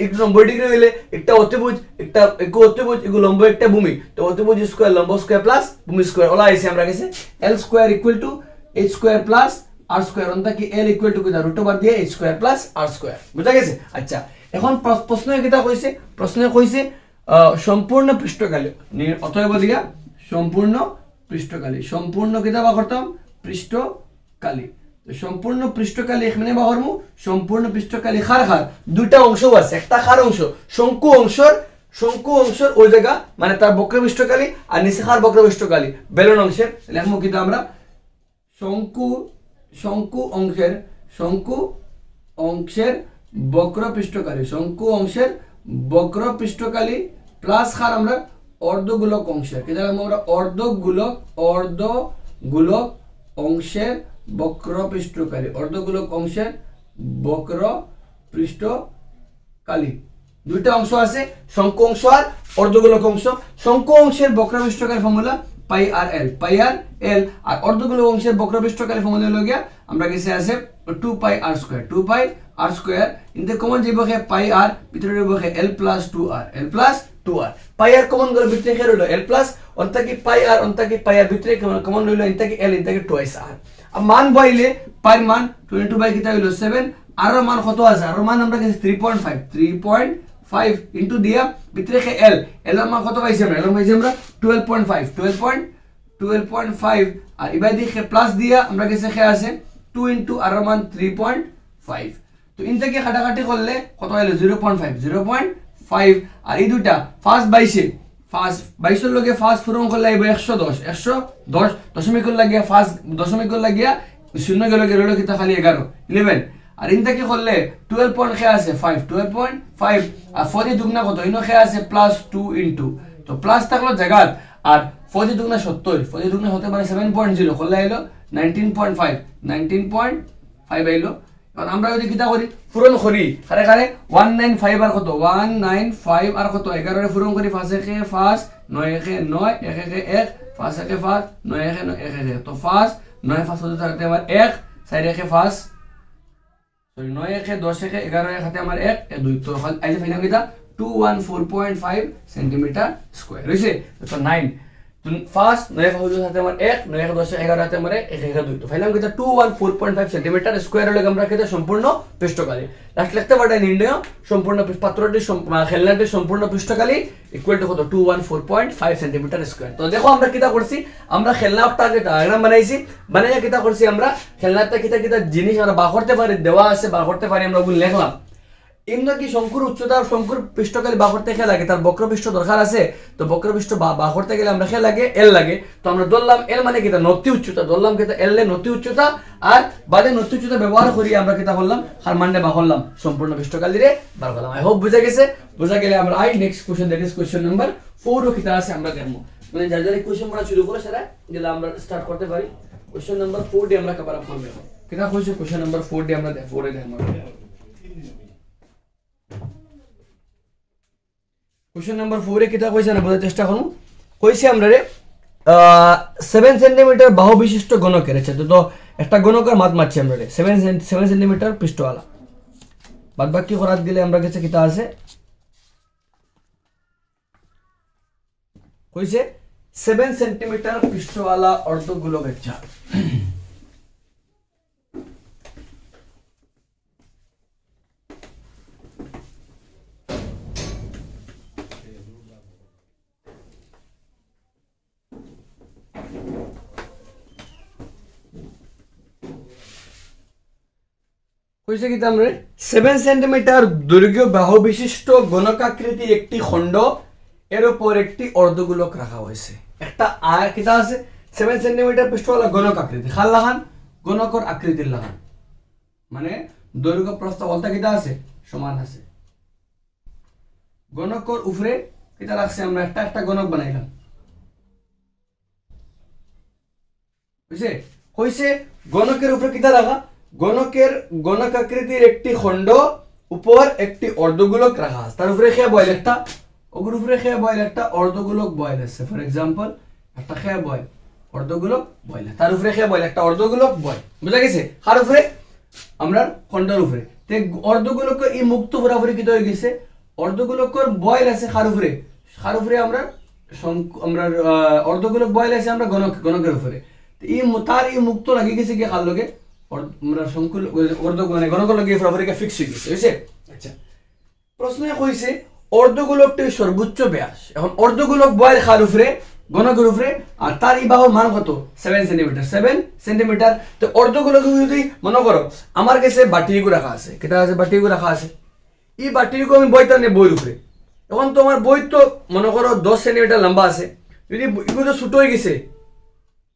একটু 90 ডিগ্রি হইলে একটা অতিভুজ একটা অতিভুজ এগুলো লম্ব একটা ভূমি তো অতিভুজ স্কয়ার লম্ব স্কয়ার প্লাস ভূমি স্কয়ার ওলা আইছে আমরা কাছে l square equal to h square plus r square অন্তা কি l ইকুয়াল টু কিটা √ দিয়ে h square plus r square বুঝা গেছে আচ্ছা এখন প্রশ্নে কিটা কইছে সম্পূর্ণ পৃষ্ঠকালি অতএব দিয়া সম্পূর্ণ কিটা বা করতাম পৃষ্ঠকালি তো সম্পূর্ণ পৃষ্ঠকালি এখানে বা করমু সম্পূর্ণ পৃষ্ঠকালি খার দুইটা অংশ আছে একটা খার অংশ শঙ্কু অংশের ওই জায়গা মানে তার বক্র পৃষ্ঠকালি আর নিচে খার বক্র পৃষ্ঠকালি বেলন অংশের লিখমু কিটা আমরা শঙ্কু অংশের বক্র পৃষ্ঠকালি প্লাস খার আমরা অর্ধগোলক অংশের কি জানলাম আমরা অর্ধগোলক অংশের বক্র পৃষ্ঠকালি দুইটা অংশ আছে শঙ্কু অংশ আর অর্ধগোলক অংশ শঙ্কু অংশের বক্র পৃষ্ঠকালি ফর্মুলা পাই আর এল আর অর্ধগোলক অংশের বক্র পৃষ্ঠকালি ফর্মুলা হলো গিয়া আমরা কাছে আছে 2 পাই r স্কয়ার ইনতে কমন যাইব কে পাই r ভিতরে যাইব কে l প্লাস 2r পাই r কমন গলে ভিতরে কে রইলো l প্লাস অন্তা কি পাই r ভিতরে কমন রইলো ইনতা কি l ইনতা কি টুয়াইস r আর মান বইলে পাই মান 22 বাই কিটা হইলো 7 আর মান কত আছে আর মান আমরা কাছে 3.5 ইনটু দিয়া ভিতরে কে l এর মান কত পাইছি আমরা এর পাইছি আমরা 12.5 আর এবারে দেখে প্লাস দিয়া আমরা কাছে কে আছে 2 ইনটু আর মান 3.5 তো ইন থেকে কাটাকাটি করলে কত হলো 0.5 আর এই দুটা ফার্স্ট 22 এর লগে ফার্স্ট পূরণ করলে আইবো 110 দশমিক লাগিয়া ফার্স্ট দশমিক লাগিয়া শূন্য গেল কিটা খালি 11 আর ইন থেকে করলে 12 পয়েন্ট কে আছে 12.5 আর 40 দুগুণা কত ইনো কে আছে প্লাস 2 ইনটু তো প্লাস থাকলো জায়গা আর 40 দুগুণা 70 40 দুগুণা হতে পারে 7.0 করলে আইলো 19.5 আইলো কারণ আমরা যদি কিটা করি পূরণ করি কারে 195 আর কত 195 আর কত 11 এর পূরণ করি 5 একে 5 9 একে 9 1 একে 1 5 একে 5 9 একে 9 1 একে তো 5 9 5 কত থাকতে আমার 1 4 1 5 সরি 9 1 10 1 11 1 হাতে আমার 1 2 তো আইলে ফাইনাল কিটা 214.5 সেন্টিমিটার স্কয়ার হইছে তো 9 তো ফার্স্ট 9 5 হাতে আমার 1 9 1 10 11 হাতে আমার 1 1 2 তো ফাইনাল কিটা 214.5 সেন্টিমিটার স্কয়ার হলে আমরা কিটা সম্পূর্ণ পৃষ্ঠকালি লাস্ট লিখতে পারেন নির্ণয় সম্পূর্ণ পাত্রটি খেলনাটি সম্পূর্ণ পৃষ্ঠকালি ইকুয়াল টু কত 214.5 সেন্টিমিটার স্কয়ার তো দেখো আমরা কিটা করছি আমরা খেলনাটা আগে ডায়াগ্রাম বানাইছি বানাইয়া কিটা করছি আমরা খেলনাটা কিটা জিনিস আমরা বার করতে পারি দেওয়া আছে বার করতে পারি আমরা ওগুলো লিখলাম এমন কি শঙ্কুর উচ্চতা শঙ্কুর পৃষ্ঠকালি বার করতে খেলা লাগে তার বক্রপৃষ্ঠ দরকার আছে তো বক্রপৃষ্ঠ বার করতে গেলে আমরা খেলা লাগে এল লাগে তো আমরা ধরলাম এল মানে কিটা নতি উচ্চতা ধরলাম কিটা এল এ নতি উচ্চতা আর বাদে নতি উচ্চতা ব্যবহার করি আমরা কিটা করলাম হার মানে বার করলাম সম্পূর্ণ পৃষ্ঠকালি রে বার করলাম আই হোপ বুঝা গেছে বুঝা গেলে আমরা I next question that is question number 4 ও কিটা আছে আমরা দেখব মানে যার যার কোশ্চেন পড়া শুরু করে সেটা গেলে আমরা স্টার্ট করতে পারি কোশ্চেন নাম্বার 4 ডি আমরা কভার আপ করব কিটা কইছে কোশ্চেন নাম্বার 4 ডি আমরা 4 এ দেখব কোশ্চেন নাম্বার 4 এ কিটা কইছে না বোঝার চেষ্টা করুন কইছে আমরা রে 7 সেন্টিমিটার বাহু বিশিষ্ট গণকের আছে তো একটা গণকের মাপ মারছি আমরা রে 7 সেন্টিমিটার পৃষ্ঠওয়ালা বাদ বাকি করাত দিলে আমরা কাছে কিটা আছে কইছে 7 সেন্টিমিটার পৃষ্ঠওয়ালা অর্ধগোলকের চাপ কইছে কি আমরা 7 সেন্টিমিটার দৈর্ঘ্য বাহু বিশিষ্ট গণকাকৃতির একটি খণ্ড এর উপর একটি অর্ধগোলক রাখা হয়েছে একটা কিটা আছে 7 সেন্টিমিটার পৃষ্ঠওয়ালা গণকাকৃতি খাল লাগান গণকর আকৃতির লাগান মানে দৈর্ঘ্য প্রস্থ বলতে কিটা আছে সমান আছে গণকর উপরে কিটা রাখছে আমরা একটা গণক বানাইলাম বুঝছে কইছে গণকের উপরে কিটা রাখা গণকের গণকাকৃতির একটি খণ্ড উপর একটি অর্ধগোলক রাখা আছে তার উপরে খেয়া বয়েল একটা ওগুর উপরে খেয়া বয়েল একটা অর্ধগোলক বয়েল আছে ফর এক্সাম্পল একটা খেয়া বয়েল অর্ধগোলক বয়েল তার উপরে খেয়া বয়েল একটা অর্ধগোলক বয়েল বুঝা গেছে কার উপরে আমরা খণ্ডের উপরে তে অর্ধগোলকের এই মুক্ত পুরাপুরি কি হয়ে গেছে অর্ধগোলকের বয়েল আছে কার উপরে আমরা অর্ধগোলক বয়েল আছে আমরা গণকের উপরে এই তার এই মুক্ত লাগি গেছে কি কার লগে আমরা সংকুল গণক লগে পুরাপুরি ফিক্স হয়ে গেছে বুঝছে আচ্ছা প্রশ্নে কইছে অর্ধগোলকটির সর্বোচ্চ ব্যাস এখন অর্ধগোলক বয়েল কার উপরে গণকের উপরে আর তার এই বাহুর মান কত 7 সেন্টিমিটার তো অর্ধগোলক যদি মনে করো আমার কাছে বাটিগু রাখা আছে কেটা আছে বাটিগু রাখা আছে এই বাটিগু আমি বইতা নেই বইয়ের উপরে এখন তোমার বই তো মনে করো 10 সেন্টিমিটার লম্বা আছে যদি ইগু তো ছোট হয়ে গেছে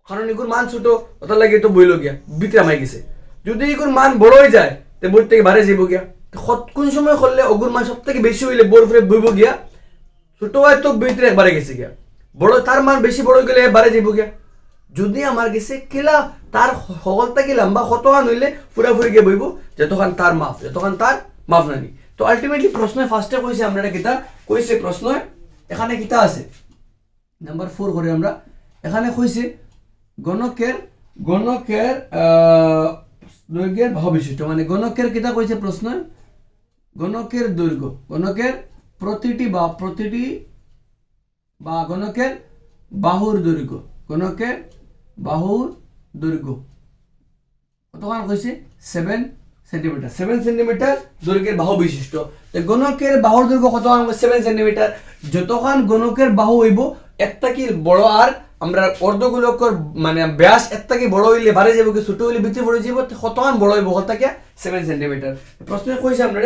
কারণ ইগুর মান ছোট ওটার লাগে তো বইল গিয়া ভিতরে আমায় গেছে যদি ইগুর মান বড় হয়ে যায় তো বই থেকে বাড়ে যাইব গিয়া কোন সময় করলে অগুর মান সব থেকে বেশি হইলে বইয়ের উপরে বইব গিয়া ছোট হয় তো ভিতরে একবারে গেছে গিয়া বড় তার মান বেশি বড় গেলে বাড়ে যাইব গিয়া যদি আমার গেছে কেলা তার সকলটা কি লম্বা কতখান হইলে পুরাপুরি গিয়ে বইব যতক্ষণ তার মাপ নানি তো আলটিমেটলি প্রশ্ন ফার্স্টে কইছে আমরা কিতা কইছে প্রশ্ন এখানে কিতা আছে নাম্বার 4 করে আমরা এখানে কইছে গণকের দৈর্ঘ্যের বাহু বিশিষ্ট মানে গণকের কিতা কইছে প্রশ্ন গণকের দৈর্ঘ্য গণকের প্রতিটি বা গণকের বাহুর দৈর্ঘ্য গণকের বাহুর দৈর্ঘ্য কতখান কইছে 7 সেন্টিমিটার দৈর্ঘ্যের বাহু বিশিষ্ট গণকের বাহুর দৈর্ঘ্য কতখান 7 সেন্টিমিটার যতখান গণকের বাহু হইব একটা কি বড় আর আমরা অর্ধগোলকের মানে ব্যাস একটা কি বড় হইলে বাড়ে যাবো কি ছোট হইলে ভিতরে পড়ে যাব কতখান বড় হইব কতটা 7 সেন্টিমিটার প্রশ্নে কইছে আমরা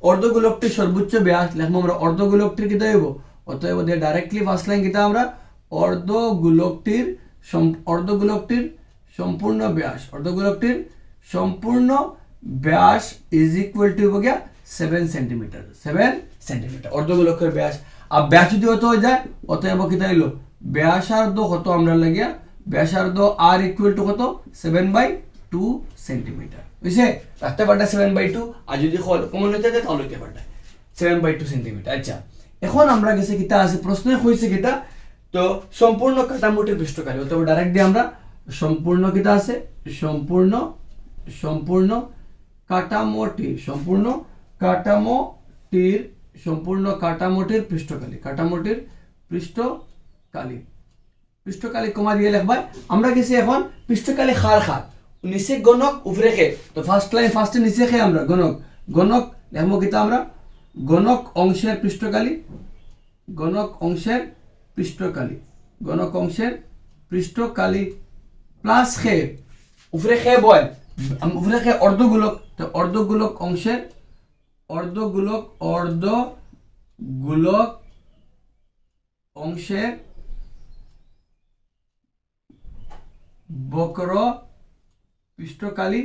অর্ধগোলকটির সর্বোচ্চ ব্যাস লিখবো আমরা অর্ধগোলকটির কি হইব অতএব দিয়ে ডাইরেক্টলি ফার্স্ট লাইন কিটা আমরা অর্ধগোলকটির সম্পূর্ণ ব্যাস ইজ ইকুয়াল টু হয়ে গিয়া 7 সেন্টিমিটার অর্ধগোলকের ব্যাস আর ব্যাস যদি হতে হয়ে যায় অতএব কিটা হইলো ব্যাসার্ধ কত আমরা লাগিয়া ব্যাসার্ধ আর ইকুয়াল টু কত 7/2 সেন্টিমিটার বুঝছে রাখতে পারটা 7/2 আর যদি কমন হইতে যায় তাহলে হইতে পারটা 7/2 সেন্টিমিটার আচ্ছা এখন আমরা গেছে কিটা আছে প্রশ্নে কইছে কিটা তো সম্পূর্ণ কাটামোটির পৃষ্ঠকালি অথবা ডাইরেক্ট দিয়ে আমরা সম্পূর্ণ কিতা আছে সম্পূর্ণ সম্পূর্ণ কাঠামোটির সম্পূর্ণ কাঠামোটির পৃষ্ঠকালি কমা দিয়ে লিখবা আমরা গেছি এখন পৃষ্ঠকালি খার নিচে গণক উপরে খে তো ফার্স্টে নিচে খে আমরা গণক লিখবো কিতা আমরা গণক অংশের পৃষ্ঠকালি প্লাস খে উপরে খে বল উপরে খে অর্ধগোলক তো অর্ধগোলক অংশের বক্র পৃষ্ঠকালি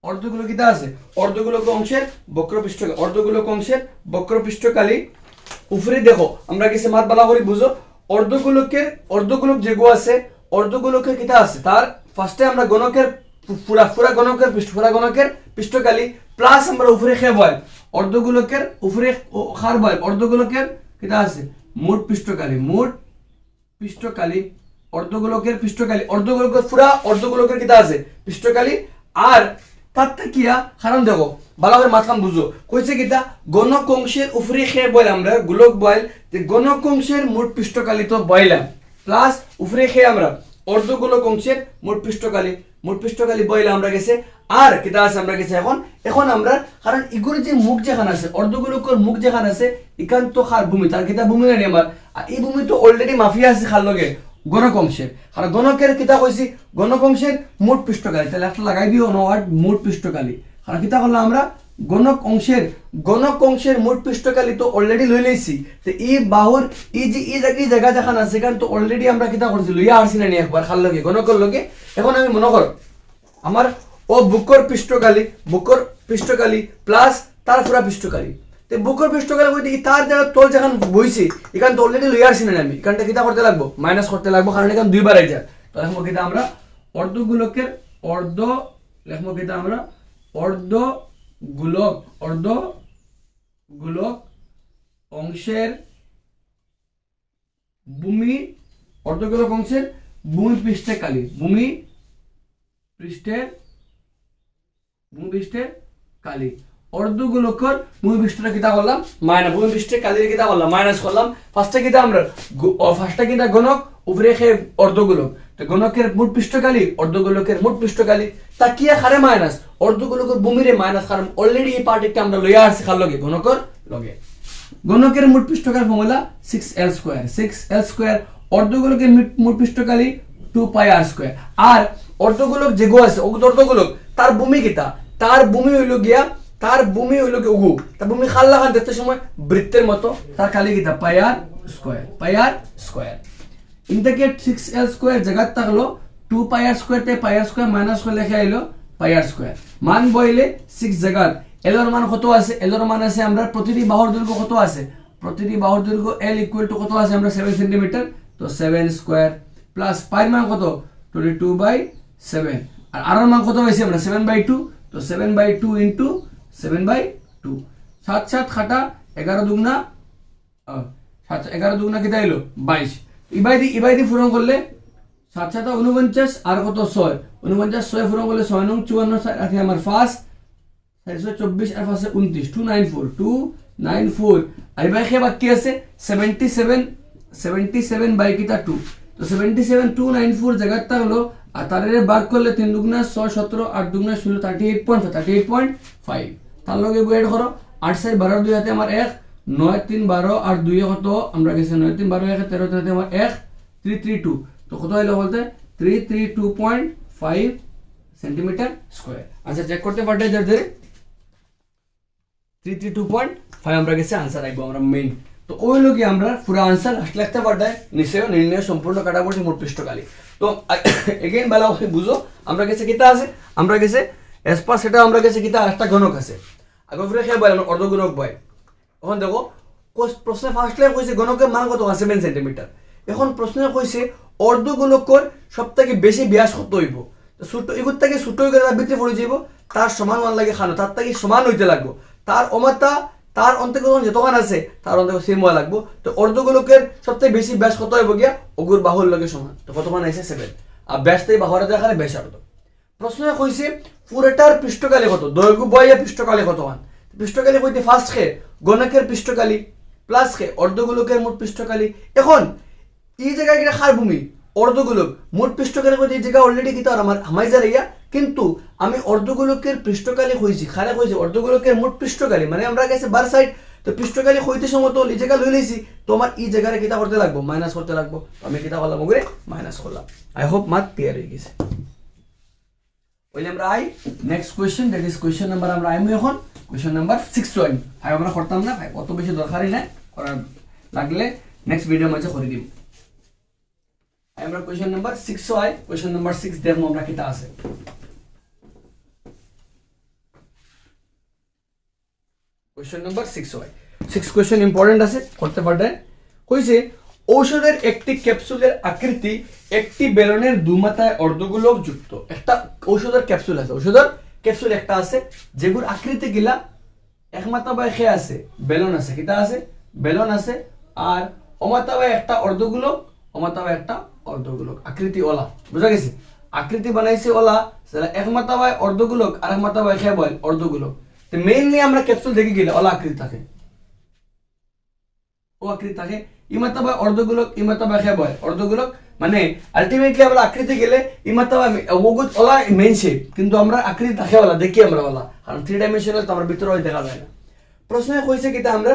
অর্ধগোলক কিতা আছে অর্ধগোলক অংশের বক্র পৃষ্ঠকালি উপরে দেখো আমরা কিছু মাত বালা করি বুঝো অর্ধগোলক যেগো আছে অর্ধগোলকের কিতা আছে তার ফার্স্টে আমরা গণকের পুরা গণকের পৃষ্ঠকালি প্লাস আমরা উপরে খে বল অর্ধগোলকের উপরে খার বল অর্ধগোলকের কিতা আছে মোট পৃষ্ঠকালি অর্ধগোলকের কিতা আছে পৃষ্ঠকালি আর তাতে কিয়া কারণ দেখো ভালো করে মাথাম বুঝো কইছে কিতা গণক অংশের উপরে খে বল আমরা গোলক বল যে গণক অংশের মোট পৃষ্ঠকালি তো বইলাম প্লাস উপরে খে আমরা অর্ধগোলক অংশের মোট পৃষ্ঠকালি বইলাম আমরা গেছে আর কিতা আছে আমরা গেছে এখন আমরা কারণ ইগুর যে মুখ যেখানে আছে অর্ধগোলকের মুখ যেখানে আছে ইকান তো খার ভূমি তার কিতা ভূমি নাই আমার আর এই ভূমি তো অলরেডি মাফিয়া আছে খার লগে গণক অংশের আর গণকের কিতা কইছি গণক অংশের মোট পৃষ্ঠকালি তাহলে একটা লাগাই দিও ওয়ার্ড মোট পৃষ্ঠকালি আর কিতা করলাম আমরা গণক অংশের মোট পৃষ্ঠকালি তো অলরেডি লই লইছি তো এই বাহুর এই জায়গা যেখানে আছে সেখানে তো অলরেডি আমরা কিতা করছি লইয়া আসছি না নি একবার খার লগে গণকের লগে এখন আমি মনে করো আমার ও বুকর পৃষ্ঠকালি প্লাস তার পুরা পৃষ্ঠকালি তো বুকর পৃষ্ঠকালি কইতে তার জায়গা তোল যেখানে বইছি এখান তো অলরেডি লইয়া আসছি না আমি এখানটা কিতা করতে লাগবো মাইনাস করতে লাগবো কারণ এখানে দুইবার আই যায় তো লিখবো কিতা আমরা অর্ধগোলকের অর্ধগোলক অংশের ভূমি পৃষ্ঠকালি অর্ধগোলকের ভূমি পৃষ্ঠটা কিতা করলাম ভূমি পৃষ্ঠের কালির কিতা করলাম মাইনাস করলাম ফার্স্টে কিতা আমরা কিতা গণক উপরে খে অর্ধগোলক তো গণকের মোট পৃষ্ঠকালি অর্ধগোলকের মোট পৃষ্ঠকালি তা কিয়া খারে মাইনাস অর্ধগোলকের ভূমিরে মাইনাস কারণ অলরেডি এই পার্টিটা আমরা লইয়া আসছি খার লগে গণকের মোট পৃষ্ঠকালি ফর্মুলা 6l² অর্ধগোলকের মোট পৃষ্ঠকালি 2πr² আর অর্ধগোলক যেগো আছে অর্ধগোলক তার ভূমি কিতা তার ভূমি হইল গিয়া উগু তার ভূমি খাল লাগান দেখতে সময় বৃত্তের মতো তার কালি কিতা πr² ইনটাকে 6l² জায়গা থাকলো 2πr² তে πr² মাইনাস করে লেখা আইলো πr² মান বইলে 6 জায়গা l এর মান কত আছে l এর মান আছে আমরা প্রতিটি বাহুর দৈর্ঘ্য কত আছে l = কত আছে আমরা 7 সেমি তো 7² প্লাস পাই মান কত 22/7 আর এর মান কত হইছে আমরা 7/2 তো 7/2 ইনটু 7/2 7 খাটা 11 দুগুণা 11 দুগুণা কিতা হইলো 22 ইবাইদি পূরণ করলে 7 7 49 আর কত 6 49 6 পূরণ করলে 6 9 54 আছে আমার ফার্স্ট 424 আর ফার্স্টে 29 294 আর ইবাই কে বাকি আছে 77 বাই কিতা 2 তো 77 294 জায়গা থাকলো আর তারে ভাগ করলে 3 দুগুণা 6 17 8 দুগুণা 16 38.5 তার লগে এড করো 8 4 12 2 হাতে আমার 1 9 3 12 আর 2 কত আমরা গেছে 9 3 12 1 13 হাতে আমার 1 332 তো কত হলো বলতে 332.5 সেন্টিমিটার স্কয়ার আচ্ছা চেক করতে পারতে যাতে 332.5 আমরা গেছে आंसर আইবো আমরা মেইন তো ওই লোকে আমরা পুরো आंसर লাস্ট লিখতে পারতে নিশ্চয় নির্ণয় সম্পূর্ণ কাটাকুটি মোট পৃষ্ঠকালি তো এগেইন ভালো করে বুঝো আমরা গেছে কিতা আছে আমরা গেছে এসপা সেটা আমরা গেছে কিতা একটা গণক আছে আগে ফিরে খেয়ে বল অর্ধগণক বয় এখন দেখো প্রশ্ন ফার্স্টে কইছে গণকের মান কত 7 সেন্টিমিটার এখন প্রশ্নে কইছে অর্ধগোলকের সবথেকে বেশি ব্যাস কত হইব তো ছোট এগুর থেকে ছোট হয়ে গেলে ভিতরে পড়ে যাইব তার সমান মান লাগে খানো তার থেকে সমান হইতে লাগবে তার অমাতা তার অন্তর্গত যতখান আছে তার অন্তর্গত সেম হওয়া লাগবে তো অর্ধগোলকের সবথেকে বেশি ব্যাস কত হইব গিয়া অগুর বাহুর লগে সমান তো কত মান আছে 7 আর ব্যাসটাই বাহরে দেখালে ব্যাসার্ধ। প্রশ্ন কইছে পুরোটার পৃষ্ঠকালি কত, দৈর্ঘ্য বইয়া পৃষ্ঠকালি কত হন। পৃষ্ঠকালি কইতে ফার্স্ট খে গণকের পৃষ্ঠকালি প্লাস খে অর্ধগোলকের মোট পৃষ্ঠকালি। এখন এই জায়গায় কিনা খার ভূমি অর্ধগোলক মোট পৃষ্ঠকালি কইতে এই জায়গা অলরেডি কিতা আমার হামাই যাইয়া, কিন্তু আমি অর্ধগোলকের পৃষ্ঠকালি কইছি, খারে কইছি অর্ধগোলকের মোট পৃষ্ঠকালি, মানে আমরা গেছে বার সাইড, তো পৃষ্ঠকালি হইতে সমতল এই জায়গা লই লইছি, তো আমার এই জায়গায় কিতা করতে লাগবো, মাইনাস করতে লাগবো। আমি কিতা করলাম ওগুলো মাইনাস করলাম। আই হোপ মাত ক্লিয়ার হয়ে গেছে। আমরা I next question, that is question number আমরা আইমু এখন কোয়েশ্চেন নাম্বার 6 জয়েন। ভাই আমরা করতাম না, ভাই অত বেশি দরকারই নাই, করার লাগলে নেক্সট ভিডিওর মাঝে করে দিব। আমরা কোয়েশ্চেন নাম্বার 6 হয়, কোয়েশ্চেন নাম্বার 6 দেখো আমরা কিতা আছে। কোয়েশ্চেন নাম্বার 6 হয়, 6 কোয়েশ্চেন ইম্পর্টেন্ট আছে, করতে পারবে। কইছে ঔষধের একটি ক্যাপসুলের আকৃতি একটি বেলনের দুমাথায় অর্ধগোলক যুক্ত। একটা ঔষধের ক্যাপসুল আছে, ঔষধের ক্যাপসুল একটা আছে যেগুর আকৃতি গিলা এক মাথা বাই খে আছে, বেলন আছে, কিতা আছে বেলন আছে, আর অমাথা বাই একটা অর্ধগোলক, অমাথা বাই একটা অর্ধগোলক, আকৃতি ওলা, বুঝা গেছে। আকৃতি বানাইছে ওলা, সেটা এক মাথা বাই অর্ধগোলক আর এক মাথা বাই খে বল অর্ধগোলক। তো মেইনলি আমরা ক্যাপসুল দেখে গেলে ওলা আকৃতি থাকে, ও আকৃতি থাকে। ইমাতাবা অর্ধগোলক, ইমাতাবা খে বয় অর্ধগোলক, মানে আলটিমেটলি আমরা আকৃতি গেলে ইমাতাবা ওগুত ওলা মেইন শেপ, কিন্তু আমরা আকৃতি থাকে ওলা দেখি আমরা ওলা, কারণ 3 ডাইমেনশনাল তো আমরা ভিতরে দেখা যায় না। প্রশ্নে কইছে কিটা আমরা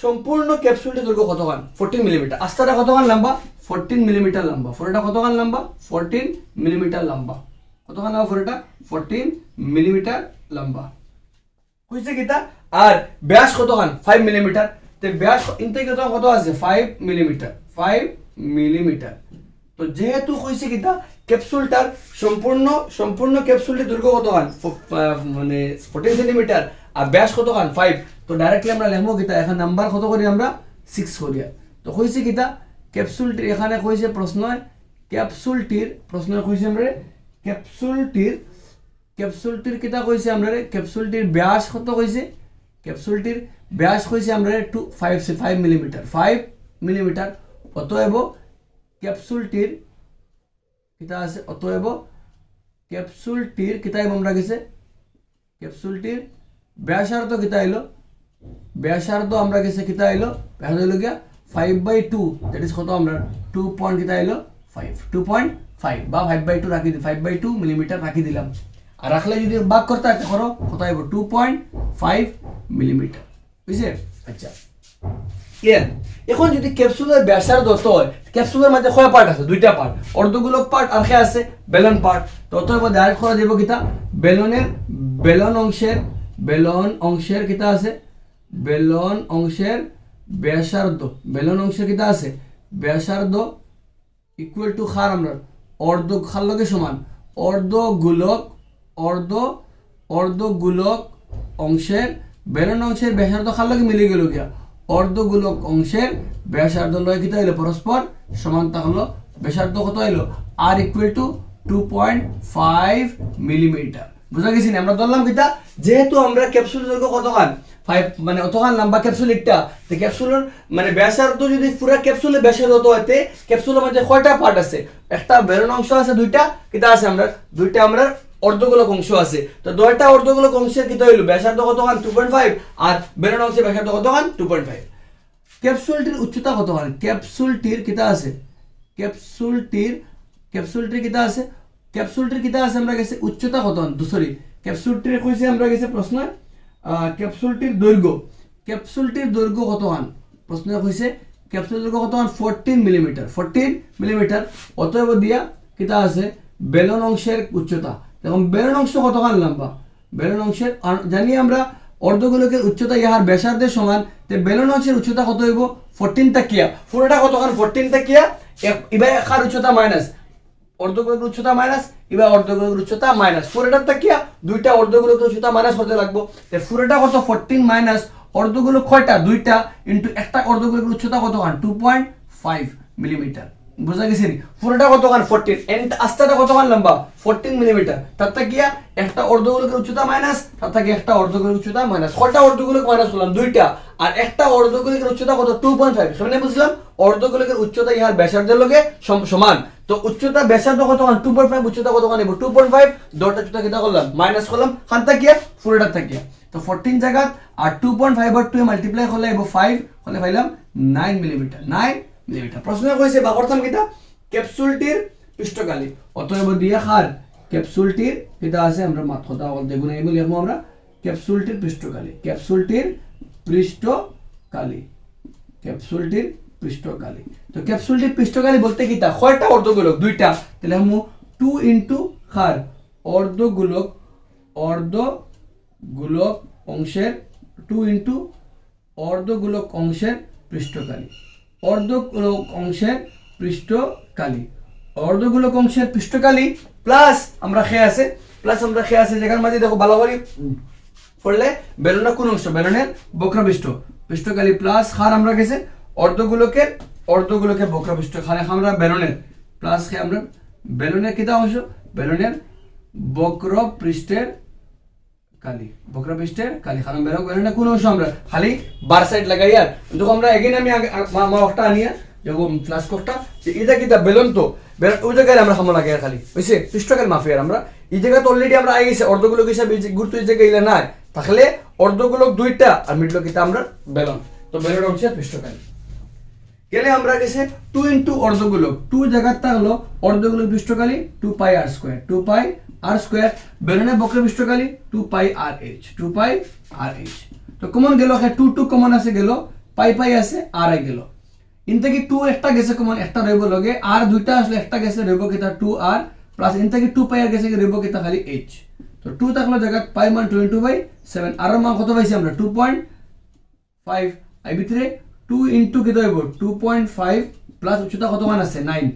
সম্পূর্ণ ক্যাপসুলটি দৈর্ঘ্য কতখান, 14 মিলিমিটার। আস্তাটা কতখান লম্বা, 14 মিলিমিটার লম্বা। ফোরটা কতখান লম্বা, 14 মিলিমিটার লম্বা। কতখান লম্বা ফোরটা, 14 মিলিমিটার লম্বা। কইছে কিটা আর ব্যাস কতখান, 5 মিলিমিটার। ব্যাস ইনটেক কত আছে, 5 মিলিমিটার, 5 মিলিমিটার। তো যেহেতু কইছে কিটা ক্যাপসুলটার সম্পূর্ণ ক্যাপসুলটির দৈর্ঘ্য কতখান, মানে 14 সেন্টিমিটার, আর ব্যাস কতখান 5, তো ডাইরেক্টলি আমরা লিখবো কিটা এখন নাম্বার কত করি আমরা 6 করি। তো কইছে কিটা ক্যাপসুলটির, এখানে কইছে প্রশ্ন ক্যাপসুলটির, প্রশ্ন কইছে আমরা ক্যাপসুলটির কিটা কইছে আমরা ক্যাপসুলটির ব্যাস কত কইছে, ক্যাপসুলটির ব্যাস কইছে আমরা 5 মিলিমিটার, 5 মিলিমিটার। অতএব ক্যাপসুলটির কিটা আছে, অতএব ক্যাপসুলটির কিতাব আমরা গেছে, ক্যাপসুলটির ব্যাসার্ধ কিতা হইলো, ব্যাসার্ধ আমরা গেছে কিতা হইলো, ব্যাসার্ধ হইলো গিয়া 5/2, দ্যাট ইজ কত আমরা 2 পয়েন্ট কিতা হইলো 5, 2.5 বা 5/2 রাখি দিই, 5/2 মিলিমিটার রাখি দিলাম। আর রাখলে যদি ভাগ করতে হয় করো কত হইব 2.5 মিলিমিটার, বুঝছে। আচ্ছা ক্লিয়ার। এখন যদি ক্যাপসুলের ব্যাসার্ধ তো হয়, ক্যাপসুলের মধ্যে কয় পার্ট আছে, দুইটা পার্ট, অর্ধগোলক পার্ট আর কে আছে বেলন পার্ট। তো অতএব ডাইরেক্ট করা দেব কিতা বেলন অংশের কিতা আছে, বেলন অংশের ব্যাসার্ধ, বেলন অংশের কিতা আছে ব্যাসার্ধ ইকুয়াল টু খার আমরা অর্ধ খার লগে সমান অর্ধগোলক অংশের বেলন অংশের ব্যাসার্ধ খার লগে মিলে গেল গিয়া অর্ধগোলক অংশের ব্যাসার্ধ লয় কিতা হইলো পরস্পর সমান, তাহলে ব্যাসার্ধ কত হইলো আর ইকুয়াল টু 2.5 মিলিমিটার। বুঝা গেছি না? আমরা ধরলাম কিতা যেহেতু আমরা ক্যাপসুলের দৈর্ঘ্য কতখান 5 মানে অতখান লম্বা ক্যাপসুল একটা, তো ক্যাপসুলের মানে ব্যাসার্ধ যদি পুরো ক্যাপসুলের ব্যাসার্ধ হতো হইতে ক্যাপসুলের মধ্যে কয়টা পার্ট আছে, একটা বেলন অংশ আছে, দুইটা কিতা আছে আমরা দুইটা আমরা অর্ধগোলক অংশ আছে। তো দুইটা অর্ধগোলক অংশের কিতা হইলো ব্যাসার্ধ কতখান 2.5 আর বেলন অংশের ব্যাসার্ধ কতখান 2.5। ক্যাপসুলটির উচ্চতা কতখান, ক্যাপসুলটির কিতা আছে ক্যাপসুলটির কিতা আছে আমরা গেছে উচ্চতা কতখান, সরি ক্যাপসুলটির কইছে আমরা গেছে প্রশ্ন ক্যাপসুলটির দৈর্ঘ্য কতখান, প্রশ্ন কইছে ক্যাপসুলের দৈর্ঘ্য কতখান 14 মিলিমিটার। অতএব দিয়া কিতা আছে বেলন অংশের উচ্চতা। দেখুন বেলন অংশ কতখান লম্বা, বেলন অংশের জানি আমরা অর্ধগোলকের উচ্চতা ইহার ব্যাসার্ধের সমান, তে বেলন অংশের উচ্চতা কত হইব 14 তাকিয়া, পুরোটা কতখান 14 তাকিয়া, এবার একার উচ্চতা মাইনাস অর্ধগোলকের উচ্চতা মাইনাস, এবার অর্ধগোলকের উচ্চতা মাইনাস, পুরোটা তাকিয়া দুইটা অর্ধগোলকের উচ্চতা মাইনাস করতে লাগবো। তে পুরোটা কত 14 মাইনাস অর্ধগোলক কয়টা দুইটা ইনটু একটা অর্ধগোলকের উচ্চতা কতখান 2.5 মিলিমিটার। বুঝা গেছে নি পুরোটা কতখান 14 এন্ড আস্তাটা কতখান লম্বা 14 মিলিমিটার তার থেকে একটা অর্ধগোলকের উচ্চতা মাইনাস তার থেকে একটা অর্ধগোলকের উচ্চতা মাইনাস কয়টা অর্ধগোলক মাইনাস করলাম দুইটা আর একটা অর্ধগোলকের উচ্চতা কত 2.5 সামনে বুঝলাম অর্ধগোলকের উচ্চতা ইহার ব্যাসার্ধের লগে সমান তো উচ্চতা ব্যাসার্ধ কতখান 2.5 উচ্চতা কতখান নেব 2.5 দরটা উচ্চতা কিটা করলাম মাইনাস করলাম খান থেকে পুরোটা থেকে তো 14 জায়গা আর 2.5 আর 2 মাল্টিপ্লাই করলে এবো 5 হলে পাইলাম 9 মিলিমিটার 9 মিলিমিটার প্রশ্ন কইছে বা করতাম কিটা ক্যাপসুলটির পৃষ্ঠকালি অতএব দিয়ে খার ক্যাপসুলটির কিটা আছে আমরা মাত কথা বলতে গুণ এই বলি আমরা ক্যাপসুলটির পৃষ্ঠকালি ক্যাপসুলটির পৃষ্ঠকালি ক্যাপসুলটির পৃষ্ঠকালি তো ক্যাপসুলটির পৃষ্ঠকালি বলতে কিটা কয়টা অর্ধগোলক দুইটা তাহলে আমরা 2 ইনটু খার অর্ধগোলক অংশের 2 ইনটু অর্ধগোলক অংশের পৃষ্ঠকালি অর্ধগোলক অংশের পৃষ্ঠকালি অর্ধগোলক অংশের পৃষ্ঠকালি প্লাস আমরা খেয়ে আছে যেখানে মাঝে দেখো ভালো করে পড়লে বেলুনের কোন অংশ বেলুনের বক্রপৃষ্ঠ পৃষ্ঠকালি প্লাস খার আমরা গেছে অর্ধগোলকের বক্রপৃষ্ঠ খানে আমরা বেলুনের প্লাস খেয়ে আমরা বেলুনের কিটা অংশ বেলুনের বক্রপৃষ্ঠের কালি কারণ বেলুনের কোন অংশ আমরা খালি বার সাইড লাগাই আর দেখো আমরা এগেইন আমি একটা আনিয়া যখন ফ্লাস্ক একটা এটা কিটা বেলুন তো ওই জায়গায় আমরা খামো লাগে খালি বুঝছে পৃষ্ঠকাল মাফিয়ার আমরা এই জায়গাতে অলরেডি আমরা আই গেছে অর্ধগোলক হিসাবে গুরুত্ব এই জায়গায় ইলা নাই তাহলে অর্ধগোলক দুইটা আর মিডল কিটা আমরা বেলুন তো বেলুন অংশের পৃষ্ঠকাল গেলে আমরা গেছে 2 ইনটু অর্ধগোলক 2 জায়গাটা হলো অর্ধগোলক পৃষ্ঠকালি 2 পাই r স্কয়ার 2 পাই r স্কয়ার বেলুনের বক্রপৃষ্ঠকালি 2 পাই rh তো কমন গেল 2 কমন আছে গেল পাই আছে r আই গেল ইনতে কি 2 একটা গেছে কমন একটা রইব লগে r দুইটা আসলে একটা গেছে রইব কিটা 2r প্লাস ইনতে কি 2 পাই আর গেছে রইব কিটা খালি h তো 2 থাকলো জায়গা পাই মান 22/7 r এর মান কত পাইছি আমরা 2.5 আই ভিতরে 2 ইনটু কি হইব 2.5 প্লাস উচ্চতা কত মান আছে 9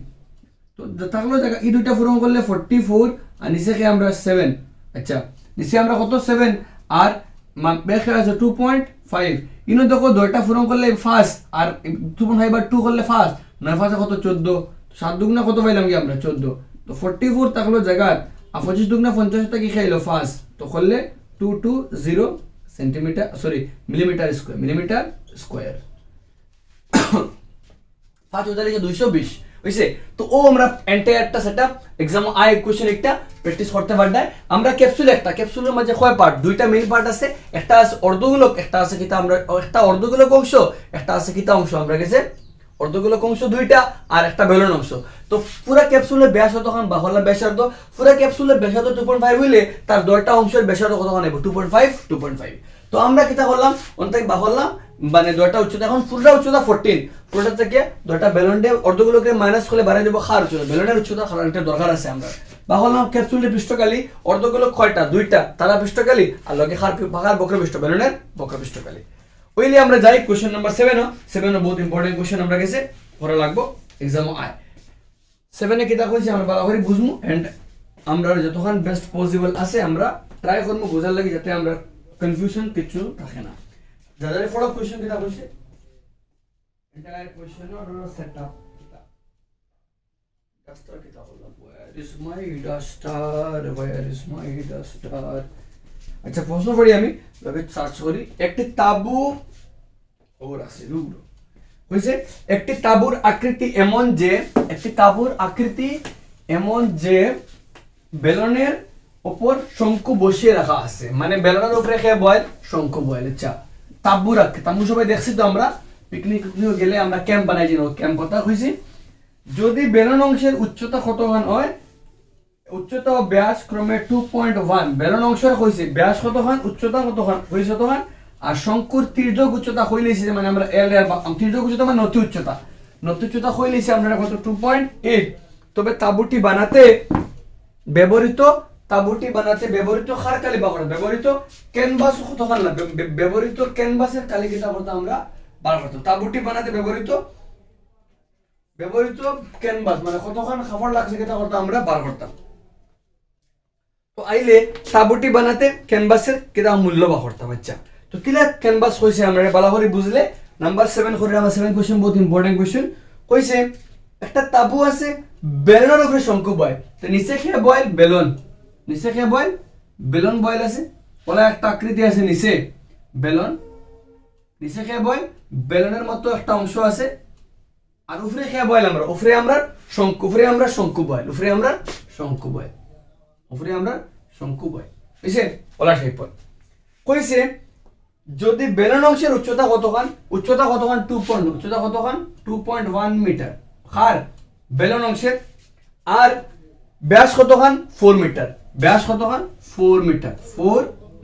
তো থাকলো জায়গা এই দুইটা পূরণ করলে 44 আর নিচে কি আমরা 7 আচ্ছা নিচে আমরা কত 7 আর বেখে আছে 2.5 ইনো দেখো দুইটা পূরণ করলে ফার্স্ট আর 2.5 আর 2 করলে ফার্স্ট 9 ফার্স্ট কত 14 7 দুগুণা কত পাইলাম কি আমরা 14 তো 44 থাকলো জায়গা আর 25 দুগুণা 50 টা কি খাইলো ফার্স্ট তো করলে 220 সেন্টিমিটার সরি মিলিমিটার স্কয়ার 5,220 হইছে তো ও আমরা এন্টায়ারটা সেটআপ एग्जाम আই কোশ্চেন একটা প্র্যাকটিস করতে পারডা আমরা ক্যাপসুলের মাঝে কয় পার্ট দুইটা মেইন পার্ট আছে একটা আছে অর্ধগোলক একটা আছে কিটা আমরা একটা অর্ধগোলক অংশ একটা আছে কিটা অংশ আমরা গেছে অর্ধগোলক অংশ দুইটা আর একটা বেলুন অংশ তো পুরো ক্যাপসুলের ব্যাসার্ধ তখন বাহুল্য ব্যাসার্ধ পুরো ক্যাপসুলের ব্যাসার্ধ 2.5 হইলে তার দুইটা অংশের ব্যাসার্ধ কত হবে 2.5 তো আমরা কিটা করলাম অন্তত বাহুল্য মানে দুইটা উচ্চতা এখন পুরোটা উচ্চতা 14 পুরোটা থেকে দুইটা বেলুনকে অর্ধগোলকে মাইনাস করে বাড়াই দেব খার উচ্চতা বেলুনের উচ্চতা খারাটা দরকার আছে আমরা বাহুল্য ক্যাপসুলের পৃষ্ঠকালি অর্ধগোলক কয়টা দুইটা তারা পৃষ্ঠকালি আর লগে খার বক্রপৃষ্ঠ বেলুনের বক্রপৃষ্ঠকালি ওইলে আমরা যাই কোশ্চেন নাম্বার 7 বহুত ইম্পর্টেন্ট কোশ্চেন আমরা গেছে করা লাগবো एग्जाम আই 7 এ কিটা কইছি আমরা ভালো করে বুঝমু এন্ড আমরা যতক্ষণ বেস্ট পসিবল আছে আমরা ট্রাই করব বোঝার লাগি যাতে আমরা কনফিউশন কিছু থাকে না যাদের ফলো কোশ্চেন কিটা কইছে এন্টায়ার কোশ্চেন অর সেটআপ কিটা ডাস্টার কিটা বললাম where is my duster আচ্ছা প্রশ্ন পড়ি আমি তবে সার্চ করি একটি তাবু ওর আছে রুগড়ো কইছে একটি তাবুর আকৃতি এমন যে বেলনের উপর শঙ্কু বসিয়ে রাখা আছে মানে বেলনের উপরে কে বয় শঙ্কু বয় আচ্ছা তাবুর আকৃতি তাবু সবাই দেখছি তো আমরা পিকনিক গেলে আমরা ক্যাম্প বানাই দিন ক্যাম্প কথা কইছি যদি বেলন অংশের উচ্চতা কতখান হয় উচ্চতা ও ব্যাস ক্রমে 2.1 বেলন অংশের কইছে ব্যাস কতখান উচ্চতা কতখান কইছে কতখান আর শঙ্কুর তির্যক উচ্চতা কইলেছি মানে আমরা এল এর তির্যক উচ্চতা মানে নতি উচ্চতা কইলেছি আমরা কত 2.8 তবে তাবুটি বানাতে ব্যবহৃত খার কালি বা ব্যবহৃত ক্যানভাস কতখান লাগবে ব্যবহৃত ক্যানভাসের কালি কিটা করতে আমরা বার করতাম তাবুটি বানাতে ব্যবহৃত ক্যানভাস মানে কতখান খাবার লাগছে কিটা করতে আমরা বার করতাম তো আইলে তাবুটি বানাতে ক্যানভাসের কিটা মূল্য বার করতাম আচ্ছা তো কিলা ক্যানভাস কইছে আমরা ভালো করে বুঝলে নাম্বার 7 করে আমরা 7 কোশ্চেন বহুত ইম্পর্টেন্ট কোশ্চেন কইছে একটা তাবু আছে বেলনের উপরে শঙ্কু বয় তো নিচে খেয়ে বয়েল বেলন নিচে খেয়ে বয়েল বেলন বয়েল আছে বলে একটা আকৃতি আছে নিচে বেলন নিচে খেয়ে বয়েল বেলনের মতো একটা অংশ আছে আর উপরে খেয়ে বয়েল আমরা উপরে আমরা শঙ্কু বয়েল উপরে আমরা শঙ্কু বয়েল বুঝছে ওলা শেপ কইছে যদি বেলন অংশের উচ্চতা কতখান 2.1 মিটার আর বেলন অংশের আর ব্যাস কতখান 4 মিটার ব্যাস কতখান 4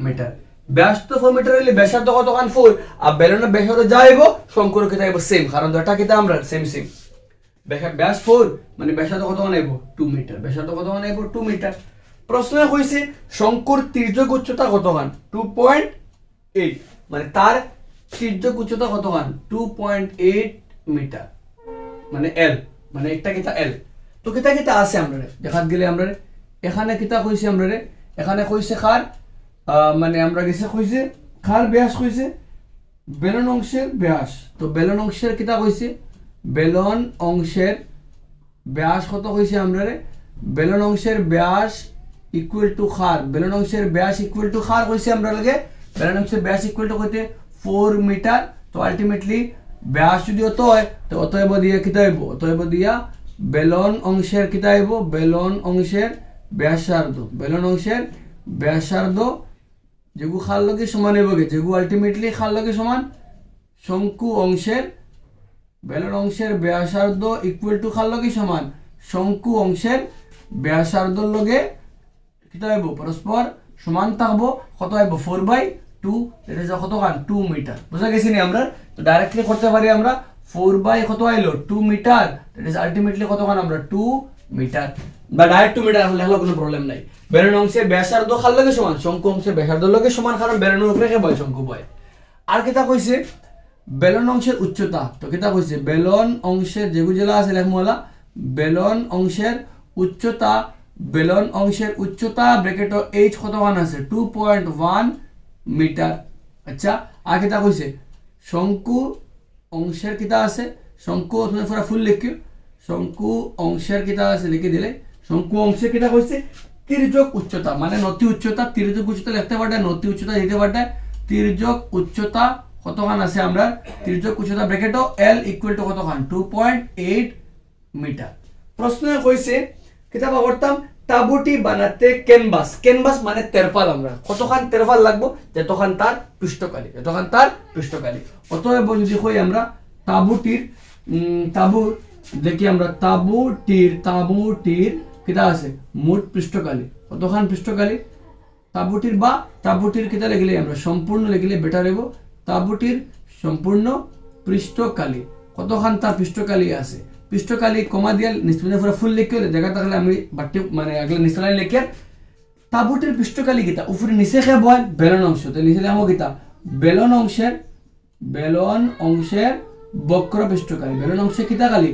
মিটার ব্যাস তো 4 মিটার হইলে ব্যাসার্ধ কতখান 4 আর বেলনের ব্যাসার্ধ যাইব শঙ্কুর কি যাইব সেম কারণ দুটো কি আমরা সেম ব্যাস 4 মানে ব্যাসার্ধ কতখান আইব 2 মিটার ব্যাসার্ধ কতখান আইব 2 মিটার প্রশ্ন হইছে শঙ্কুর তির্যক উচ্চতা কতখান 2.8 মানে তার তির্যক উচ্চতা কতখান 2.8 মিটার মানে এল মানে একটা কিতা এল তো কিতা আছে আমরা দেখাত গেলে আমরা এখানে কিতা কইছে আমরা এখানে কইছে খার মানে আমরা গেছে কইছে খার ব্যাস কইছে বেলন অংশের ব্যাস তো বেলন অংশের কিতা কইছে বেলন অংশের ব্যাস কত কইছে আমরা বেলন অংশের ব্যাস ইকুয়াল টু খার বেলন অংশের ব্যাস ইকুয়াল টু খার কইছে আমরা লাগে বেলন অংশের ব্যাস ইকুয়াল টু কইতে 4 মিটার তো আলটিমেটলি ব্যাস যদি অত হয় তো অতএব দিয়া কিতা হইব অতএব দিয়া বেলন অংশের কিতা হইব বেলন অংশের ব্যাসার্ধ যেগু খাল লগে সমান হইব যেগু আলটিমেটলি খাল লগে সমান শঙ্কু অংশের বেলন অংশের ব্যাসার্ধ ইকুয়াল টু খাল লগে সমান শঙ্কু অংশের ব্যাসার্ধর লগে কিতা হইব পরস্পর সমান থাকবো কত হইব 4/2 এটা যা কত কান 2 মিটার বুঝা গেছি নি আমরা তো ডাইরেক্টলি করতে পারি আমরা 4 কত আইলো 2 মিটার দ্যাট ইজ আলটিমেটলি কত কান আমরা 2 মিটার বা ডাইরেক্ট 2 মিটার লেখলে কোনো প্রবলেম নাই বেলন অংশের ব্যাসার্ধ খাল লগে সমান শঙ্কু অংশের ব্যাসার্ধ লগে সমান কারণ বেলনের উপরে কে বয় শঙ্কু বয় আর কিতা কইছে বেলন অংশের উচ্চতা তো কিতা কইছে বেলন অংশের যেগু জেলা আছে লেখমলা বেলন অংশের উচ্চতা ব্র্যাকেট h কতখান আছে 2.1 মিটার আচ্ছা আর কিতা কইছে শঙ্কু অংশের কিতা আছে শঙ্কু তুমি পুরো ফুল লিখিও শঙ্কু অংশের কিতা আছে লিখে দিলে শঙ্কু অংশের কিতা কইছে তির্যক উচ্চতা মানে নতি উচ্চতা তির্যক উচ্চতা লিখতে পারতে নতি উচ্চতা দিতে পারতে তির্যক উচ্চতা কতখান আছে আমরা তির্যক উচ্চতা ব্র্যাকেট l ইকুয়াল টু কতখান 2.8 মিটার প্রশ্ন কইছে কিতা করতাম তাবুটি বানাতে ক্যানভাস মানে তেরপাল আমরা কতখান তেরপাল লাগবো যতখান তার পৃষ্ঠকালি অতএব যদি কই আমরা তাবুর দেখি আমরা তাবুটির কিতা আছে মোট পৃষ্ঠকালি কতখান পৃষ্ঠকালি তাবুটির কিতা লিখলে আমরা সম্পূর্ণ লিখলে বেটার হইব তাবুটির সম্পূর্ণ পৃষ্ঠকালি কতখান তার পৃষ্ঠকালি আছে পৃষ্ঠকালি কমা দিয়া নিচে পুরো ফুল লিখে দেখা থাকলে আমি বাটি মানে আগলে নিচে লিখে তাবুটির পৃষ্ঠকালি কিতা উপরে নিচে খে বল বেলন অংশ তো নিচে আমো কিতা বেলন অংশের বক্র পৃষ্ঠকালি বেলন অংশে কিতা কালি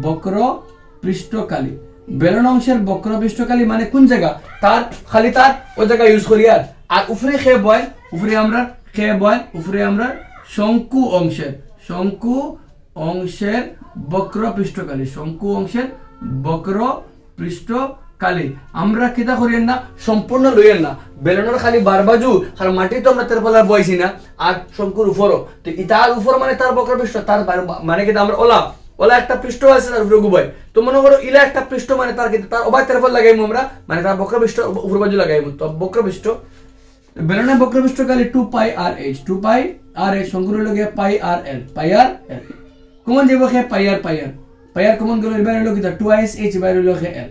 বক্র পৃষ্ঠকালি বেলন অংশের বক্র পৃষ্ঠকালি মানে কোন জায়গা তার খালি তার ওই জায়গা ইউজ করি আর উপরে খে বল উপরে আমরা শঙ্কু অংশের বক্র পৃষ্ঠকালি আমরা কিতা করিয়েন না সম্পূর্ণ লইয়েন না বেলনের খালি বারবাজু কারণ মাটি তো আমরা তেরপালার বইছি না আর শঙ্কুর উপরও তো তার উপর মানে তার বক্র পৃষ্ঠ তার মানে কিতা আমরা ওলা একটা পৃষ্ঠ আছে তার উপরে গুবাই তো মনে করো ইলা একটা পৃষ্ঠ মানে তার কিতা তার ওবাই তেরপাল লাগাইমু আমরা মানে তার বক্র পৃষ্ঠ উপর বাজু লাগাইমু তো বক্র পৃষ্ঠ বেলনের বক্র পৃষ্ঠকালি 2πr/h শঙ্কুর লগে πr/l কমন যাব খে পাইয়ার কমন গেল এর বাইরে কিতা 2h বাইরে হলো খে l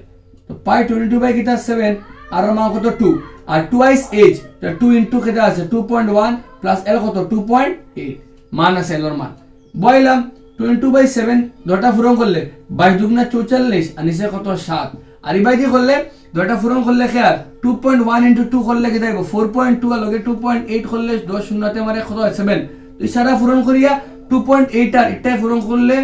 তো পাই 22 বাই কিতা 7 আর মান কত 2 আর 2h তো 2 ইনটু কিতা আছে 2.1 প্লাস l কত 2.8 মান আছে l এর মান বইলাম 22/7 দুটা পূরণ করলে 22 দুগুণা 44 আর নিচে কত 7 আর এই বাইদি করলে দুটা পূরণ করলে কি আর 2.1 ইনটু 2 করলে কি দেব 4.2 আর লগে 2.8 করলে 10 শূন্যতে মারে কত হয় 7 তো ইশারা পূরণ করিয়া 2.8 আর এটা পূরণ করলে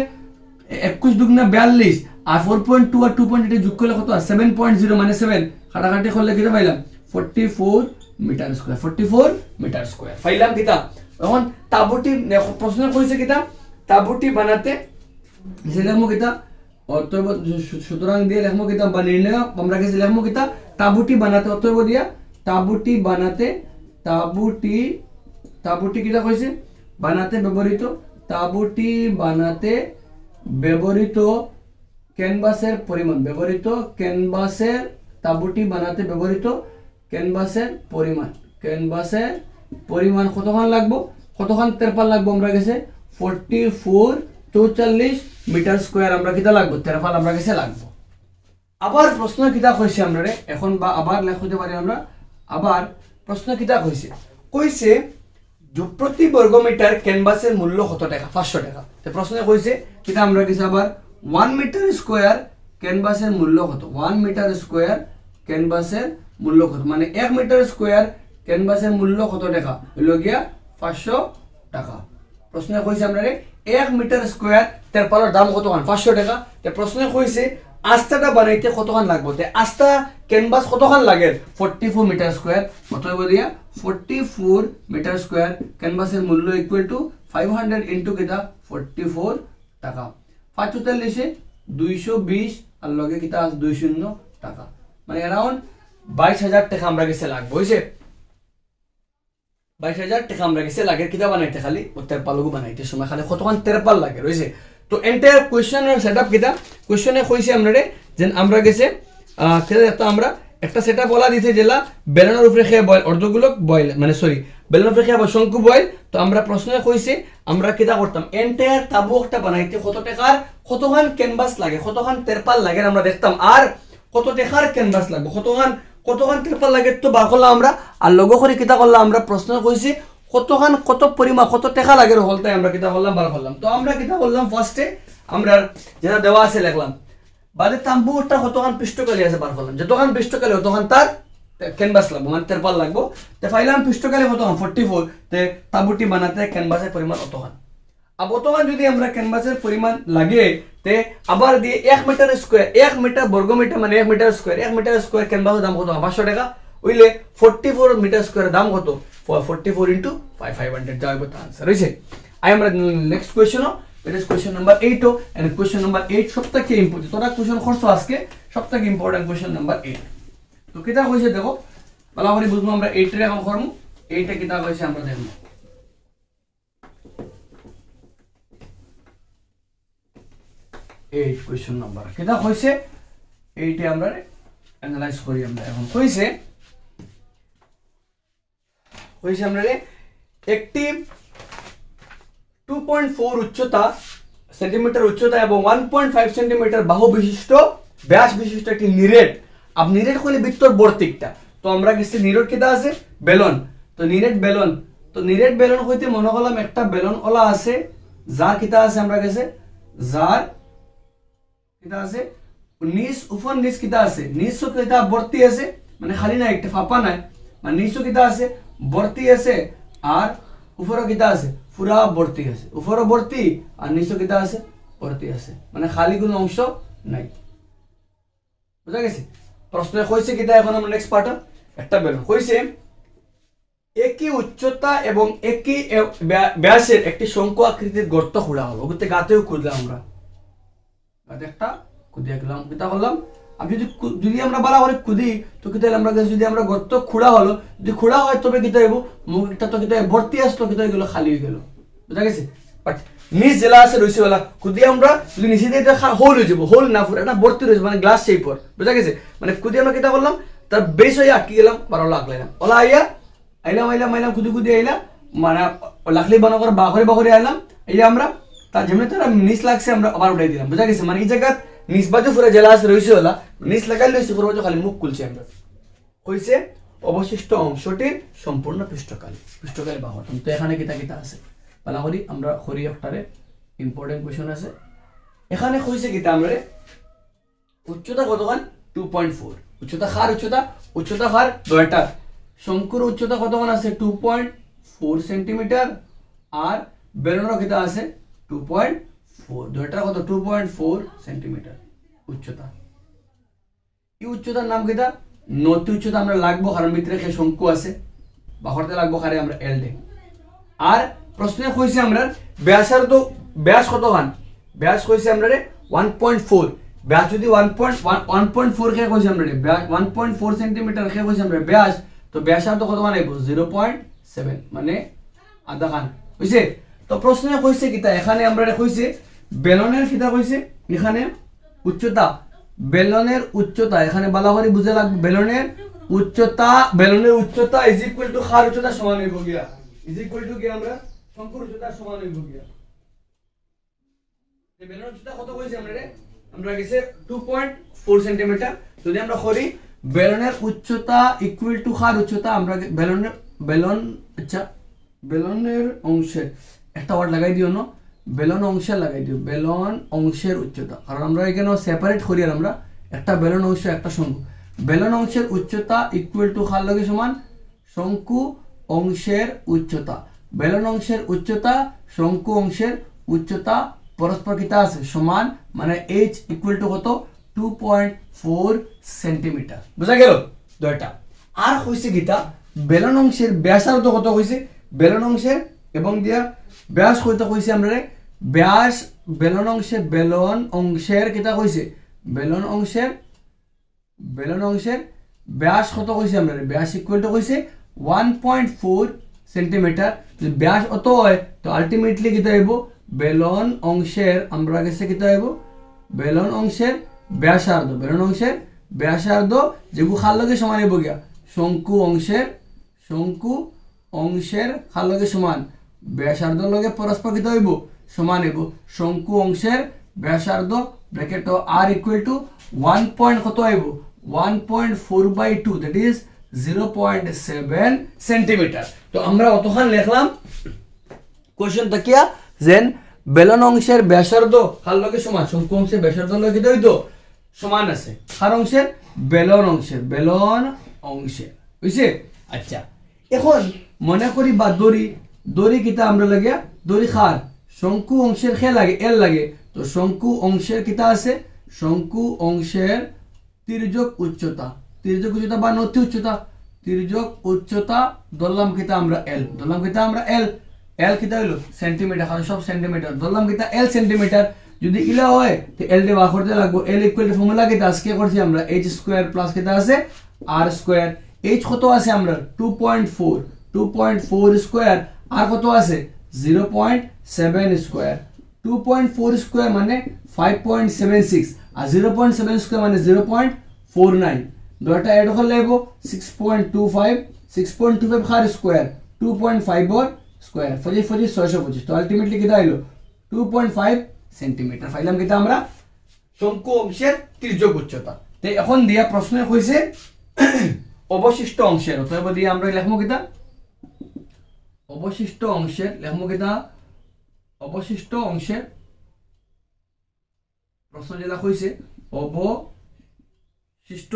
21 দুগুণা 42 আর 4.2 আর 2.8 যোগ করলে কত হয় 7.0 মানে 7 কাটাকাটি করলে কি পাইলাম 44 মিটার স্কয়ার পাইলাম কিতা এখন তাবুটি প্রশ্ন কইছে কিতা তাবুটি বানাতে যেলাম কিতা অতএব সুতরাং দিয়ে লেখমো কিতা বা নির্ণয় আমরা কাছে লেখমো কিতা তাঁবুটি বানাতে অতএব দিয়া তাঁবুটি বানাতে তাঁবুটি কিতা কইছে বানাতে ব্যবহৃত তাঁবুটি বানাতে ব্যবহৃত ক্যানভাসের পরিমাণ তাঁবুটি বানাতে ব্যবহৃত ক্যানভাসের পরিমাণ কতখান লাগবো কতখান তেরপাল লাগবো আমরা কাছে 44 মিটার স্কয়ার আমরা কিতা লাগবো তেরপাল আমরা কাছে লাগবো আবার প্রশ্ন কিতা কইছে আমরা এখন বা আবার লেখতে পারি আমরা আবার প্রশ্ন কিতা কইছে প্রতি বর্গ মিটার ক্যানভাসের মূল্য কত টাকা 500 টাকা তো প্রশ্নে কইছে কিতা আমরা কিছু আবার 1 মিটার স্কয়ার ক্যানভাসের মূল্য কত 1 মিটার স্কয়ার ক্যানভাসের মূল্য কত মানে 1 মিটার স্কয়ার ক্যানভাসের মূল্য কত টাকা হলো গিয়া 500 টাকা প্রশ্নে কইছে আমরা 1 মিটার স্কয়ার তেরপালের দাম কত 500 টাকা তো প্রশ্নে কইছে আস্তাটা বানাইতে কতখান লাগবে তে আস্তা ক্যানভাস কতখান লাগে 44 মিটার স্কয়ার অতএব দিয়া 44 মিটার স্কয়ার ক্যানভাসের মূল্য ইকুয়াল টু 500 ইনটু কিতা 44 টাকা 45 এ 220 আর লগে কিতা 20 টাকা মানে अराउंड 22000 টাকা আমরা কাছে লাগবে হইছে 22000 টাকা আমরা কাছে লাগে কিতা বানাইতে খালি তেরপালগু বানাইতে সময় খালি কতখান তেরপাল লাগে হইছে তো এন্টায়ার কোশ্চেনের সেটআপ কিটা কোশ্চেনে কইছে আমরারে যেন আমরা গেছে কিটা আমরা একটা সেটআপ বলা দিতে জেলা বেলনের উপরে খেয়ে বয়েল অর্ধগোলক বয়েল মানে সরি বেলনের উপরে খেয়ে শঙ্কু বয়েল তো আমরা প্রশ্নে কইছে আমরা কিটা করতাম এন্টায়ার তাবু একটা বানাইতে কত টাকার কতখান ক্যানভাস লাগে কতখান তেরপাল লাগে আমরা দেখতাম আর কত টাকার ক্যানভাস লাগবে কতখান তেরপাল লাগে তো বার করলাম আমরা আর লগো করে কিটা করলাম আমরা প্রশ্ন কইছি কতখান কত পরিমাণ কত টাকা লাগে হলতাই আমরা কিতা করলাম বার করলাম তো আমরা কিতা করলাম ফার্স্টে আমরা যেটা দেওয়া আছে লিখলাম বাদে তাম্বুটা কতখান পৃষ্ঠকালি আছে বার করলাম যতখান পৃষ্ঠকালি ততখান তার ক্যানভাস লাগবে মানে তেরপাল লাগবে তে ফাইলাম পৃষ্ঠকালি কতখান 44 তে তাঁবুটি বানাতে ক্যানভাসের পরিমাণ অতখান अब অতখান যদি আমরা ক্যানভাসের পরিমাণ লাগে তে আবার দিয়ে 1 মিটার স্কয়ার 1 মিটার বর্গ মিটার মানে 1 মিটার স্কয়ার ক্যানভাসের দাম কত 500 টাকা ওইলে 44 মিটার স্কয়ার দাম কত 44 into 500 যাবে তো आंसर হইছে আই আমরা next question it is question number 8 and question number 8 সবথেকে ইম্পর্টেন্ট তোরা কোশ্চেন করছো আজকে সবথেকে ইম্পর্টেন্ট কোশ্চেন নাম্বার 8 তো কিটা কইছে দেখো ভালো করে বুঝবো আমরা 8 এর কাম করব 8 এ কিটা কইছে আমরা দেখব 8 কোশ্চেন নাম্বার কিটা কইছে 8 এ আমরা অ্যানালাইজ করি আমরা এখন কইছে আমরা একটি 2.4 উচ্চতা সেন্টিমিটার উচ্চতা এবং 1.5 সেন্টিমিটার বাহু বিশিষ্ট ব্যাস বিশিষ্ট একটি নিরেট আপ নিরেট কইলে ভিতর বর্তিকটা তো আমরা গেছি নিরেট কিটা আছে বেলন তো নিরেট বেলন হইতে মনে করলাম একটা বেলন ওলা আছে যার কিটা আছে আমরা গেছে যার কিটা আছে নিচ উপর নিচ কিটা আছে নিচ কিটা বর্তি আছে মানে খালি না একটা ফাপা নাই মানে নিচ কিটা আছে বর্তি আছে আর উপরে কিটা আছে পুরা বর্তি আছে উপরে বর্তি আর নিচে কিটা আছে বর্তি আছে মানে খালি কোনো অংশ নাই বুঝা গেছে প্রশ্নে কইছে কিটা এখন আমরা নেক্সট পার্ট একটা বেলন কইছে একই উচ্চতা এবং একই ব্যাসের একটি শঙ্কু আকৃতির গর্ত খোঁড়া হলো ওতে গাতেও খুঁজলাম আমরা গাতে একটা খুঁদিয়ে গেলাম কিটা করলাম अब যদি আমরা বলা করে খুদি তো কিতা আমরা যদি আমরা গর্ত খুঁড়া হলো যদি খুঁড়া হয় তবে কিতা হইব মুখটা তো কিতা ভর্তি আসতো কিতা গেল খালি হয়ে গেল বুঝা গেছে বাট নিচ জেলা আছে রইছে वाला খুদি আমরা যদি নিচে দিয়ে হোল হয়ে যাব হোল না পুরো এটা ভর্তি রইছে মানে গ্লাস শেপর বুঝা গেছে মানে খুদি আমরা কিতা করলাম তার বেস হয়ে আটকে গেলাম বারো লাগলাম ওলা আইলাম খুদি আইলা মানে লাখলি বানা করে বাখরে আইলাম এই আমরা তার যেমন তার নিচ লাগছে আমরা আবার উঠাই দিলাম বুঝা গেছে মানে এই জায়গা নিচ বাজু পুরো জেলা আছে রইছে ওলা নিচ লাগাই লইছে পুরো বাজু খালি মুখ খুলছে আমরা কইছে অবশিষ্ট অংশটির সম্পূর্ণ পৃষ্ঠকালি বাহু তো এখানে কিতা আছে ভালো করি আমরা করি একটারে ইম্পর্টেন্ট কোশ্চেন আছে এখানে কইছে কিতা আমরা উচ্চতা কতখান 2.4 উচ্চতা খার দয়টা শঙ্কুর উচ্চতা কতখান আছে 2.4 সেন্টিমিটার আর বেলনের কিতা আছে 2.4 দয়টা কত 2.4 সেন্টিমিটার উচ্চতা এই উচ্চতার নাম কিতা নতি উচ্চতা আমরা লাগবো কারণ ভিতরে কে শঙ্কু আছে বাহরতে লাগবো কারে আমরা এল দে আর প্রশ্নে কইছে আমরা ব্যাসার্ধ ব্যাস কতখান ব্যাস কইছে আমরা 1.4 ব্যাস যদি 1.4 কে কইছি আমরা 1.4 সেন্টিমিটার কে কইছি আমরা ব্যাস তো ব্যাসার্ধ কত বানাইবো 0.7 মানে আধা খান হইছে তো প্রশ্নে কইছে কিতা এখানে আমরা কইছে বেলনের কিতা কইছে এখানে উচ্চতা বেলনের উচ্চতা এখানে ভালো করে বুঝে লাগবে বেলনের উচ্চতা ইজ ইকুয়াল টু খার উচ্চতা সমান হইব গিয়া ইজ ইকুয়াল টু কি আমরা শঙ্কুর উচ্চতা সমান হইব গিয়া এই বেলনের উচ্চতা কত কইছি আমরা গেছে 2.4 সেন্টিমিটার যদি আমরা করি বেলনের উচ্চতা ইকুয়াল টু খার উচ্চতা আমরা বেলনের অংশের একটা ওয়ার্ড লাগাই দিও না বেলন অংশের লাগাই দিও বেলন অংশের উচ্চতা কারণ আমরা এখানে সেপারেট করি আর আমরা একটা বেলন অংশ একটা শঙ্কু বেলন অংশের উচ্চতা ইকুয়াল টু খার লগে সমান শঙ্কু অংশের উচ্চতা বেলন অংশের উচ্চতা শঙ্কু অংশের উচ্চতা পরস্পর কিতা আছে সমান মানে h ইকুয়াল টু কত 2.4 সেন্টিমিটার বুঝা গেল দুইটা আর কইছে কিতা বেলন অংশের ব্যাসার্ধ কত কইছে বেলন অংশের এবং দিয়া ব্যাস কইতে কইছে আমরা ব্যাস বেলন অংশের কিতা কইছে বেলন অংশের ব্যাস কত কইছে আমরা ব্যাস ইকুয়াল টু কইছে 1.4 সেন্টিমিটার যদি ব্যাস অত হয় তো আলটিমেটলি কিতা হইব বেলন অংশের আমরা গেছে কিতা হইব বেলন অংশের ব্যাসার্ধ যেগু খাল লগে সমান হইব গিয়া শঙ্কু অংশের খাল লগে সমান ব্যাসার্ধ লগে পরস্পর কিতা হইব সমান হইব শঙ্কু অংশের ব্যাসার্ধ bracket r equal to 1 point কত হইব 1.4/2 দ্যাট ইজ 0.7 সেন্টিমিটার তো আমরা অতখান লিখলাম কোশ্চেন তাকিয়া যেন বেলন অংশের ব্যাসার্ধ খাল লগে সমান শঙ্কু অংশের ব্যাসার্ধ লগে কিতা হইতো সমান আছে খার অংশের বেলন অংশের বুঝছে আচ্ছা এখন মনে করি বা দড়ি কিতা আমরা লাগে দড়ি খার শঙ্কু অংশের খে লাগে এল লাগে তো শঙ্কু অংশের কিতা আছে শঙ্কু অংশের তির্যক উচ্চতা বা নতি উচ্চতা তির্যক উচ্চতা ধরলাম কিতা আমরা এল কিতা হইলো সেন্টিমিটার কারণ সব সেন্টিমিটার ধরলাম কিতা এল সেন্টিমিটার যদি ইলা হয় তো এল দিয়ে বার করতে লাগবো এল ইকুয়াল টু ফর্মুলা কিতা আজকে করছি আমরা h স্কয়ার প্লাস কিতা আছে r স্কয়ার h কত আছে আমরা 2.4 স্কয়ার আর কত আছে 0.7 স্কয়ার 2.4 স্কয়ার মানে 5.76 আর 0.7 স্কয়ার মানে 0.49 দুটো এড করলে লাগবো 6.25 খার স্কয়ার 2.5 ওর স্কয়ার 625 তো আলটিমেটলি কিতা হইলো 2.5 সেন্টিমিটার পাইলাম কিতা আমরা শঙ্কু অংশের তির্যক উচ্চতা তো এখন দিয়া প্রশ্নে কইছে অবশিষ্ট অংশের অতএব দিয়ে আমরা লিখবো কিতা অবশিষ্ট অংশের প্রশ্ন যেটা কইছে অবশিষ্ট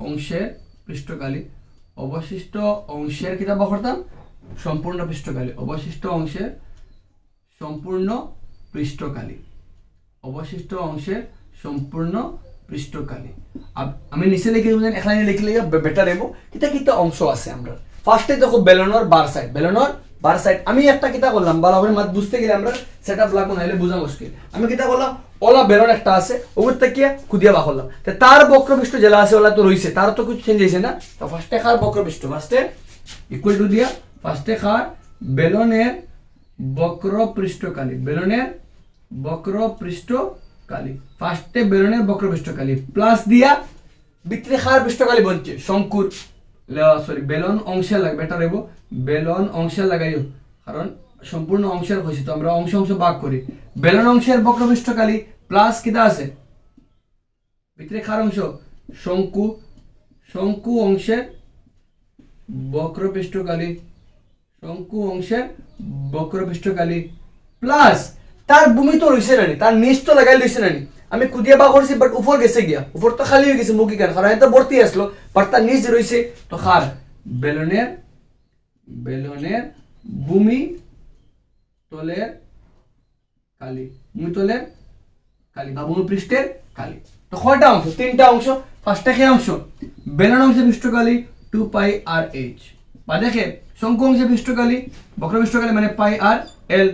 অংশের পৃষ্ঠকালি অবশিষ্ট অংশের কিতা বলতাম সম্পূর্ণ পৃষ্ঠকালি অবশিষ্ট অংশের সম্পূর্ণ পৃষ্ঠকালি আমি নিচে লিখে দেব এখানে লিখলে বেটার হইব কিতা অংশ আছে আমরা ফার্স্টে দেখো বেলনের বার সাইড আমি একটা কিতা করলাম ভালো করে মাত বুঝতে গেলে আমরা সেটআপ লাগবো নাইলে বোঝা মুশকিল আমি কিতা করলাম ওলা বেলন একটা আছে ওর থেকে খুদিয়া বা করলাম তো তার বক্রপৃষ্ঠ জেলা আছে ওলা তো রইছে তার তো কিছু চেঞ্জ হইছে না তো ফার্স্টে খার বক্রপৃষ্ঠ ইকুয়াল টু দিয়া ফার্স্টে খার বেলনের বক্রপৃষ্ঠকালি ফার্স্টে বেলনের বক্রপৃষ্ঠকালি প্লাস দিয়া ভিতরে খার পৃষ্ঠকালি বলছে শঙ্কুর বেলন অংশের লাগবে এটা রইব বেলন অংশের লাগাইও কারণ সম্পূর্ণ অংশের কইছি তো আমরা অংশ ভাগ করি বেলন অংশের বক্রপৃষ্ঠকালি প্লাস কিটা আছে ভিতরে খার অংশ শঙ্কু অংশের বক্রপৃষ্ঠকালি প্লাস তার ভূমি তো রইছে না তার নিচ তো লাগাই লইছে না আমি কুদিয়া বা করছি বাট উপর গেছে গিয়া উপর তো খালি হয়ে গেছে মুখি কারণ এটা ভর্তি আসলো বাট তার নিচ রইছে তো খার বেলনের ভূমি তলের কালি বা ভূমি পৃষ্ঠের কালি তো কয়টা অংশ তিনটা অংশ ফার্স্টে কি অংশ বেলন অংশের পৃষ্ঠকালি 2πRh বা দেখে শঙ্কু অংশে পৃষ্ঠকালি বক্র পৃষ্ঠকালি মানে পাই আর এল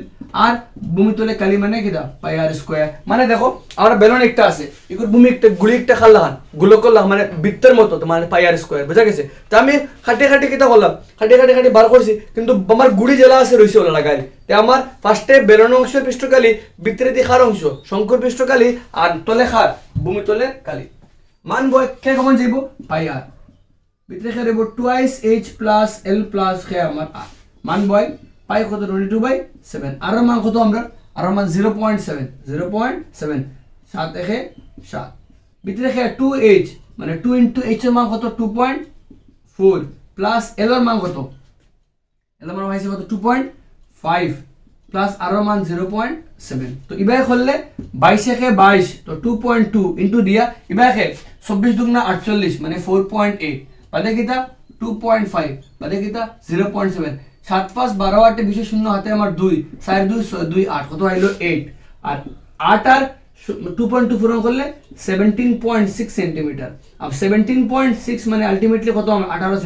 আর ভূমিতলে কালি মানে কিটা পাই আর স্কয়ার মানে দেখো আমরা বেলুন একটা আছে এগুলো ভূমি একটা গুলি একটা খাল্লাহান গুলো করলাম মানে বৃত্তের মতো তো মানে পাই আর স্কয়ার বুঝা গেছে তো আমি খাটি খাটি কিটা করলাম খাটি বার করছি কিন্তু আমার গুড়ি জেলা আছে রইছে ওলা লাগাই তে আমার ফার্স্টে বেলুন অংশের পৃষ্ঠকালি বৃত্তের দিখার অংশ শঙ্কুর পৃষ্ঠকালি আর তলে খার ভূমিতলে কালি মান বয় কে কমন যাইব পাই আর ভিতরে কে দেব twice h plus l plus কে আমার r মান বয় পাই কত 22/7 আর মান কত আমরা আর মান 0.7 7 একে 7 ভিতরে কে 2h মানে 2 into h এর মান কত 2.4 প্লাস l এর মান কত l এর মান হইছে কত 2.5 প্লাস আর মান 0.7 তো ইবাই করলে 22 একে 22 তো 2.2 ইনটু দিয়া ইবাই কে 24 দুগুণা 48 মানে 4.8 বাদে কিটা 2.5 বাদে কিটা 0.7 7 5 12 8 20 শূন্য হাতে আমার 2 4 2 6 2 8 কত হইলো 8 আর 8 আর 2.2 পূরণ করলে 17.6 সেন্টিমিটার अब 17.6 মানে আলটিমেটলি কত 18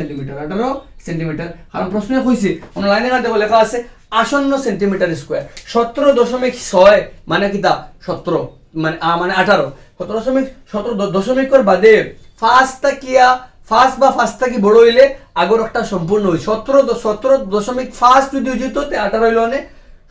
সেন্টিমিটার কারণ প্রশ্নে কইছে কোন লাইনে কাটে লেখা আছে আসন্ন সেন্টিমিটার স্কয়ার 17.6 মানে কিটা 17 মানে মানে 18 17.17 বাদে ফার্স্ট কি বড় হইলে আগর একটা সম্পূর্ণ হই 17.5 যদি হইতো তে 18 হইলো না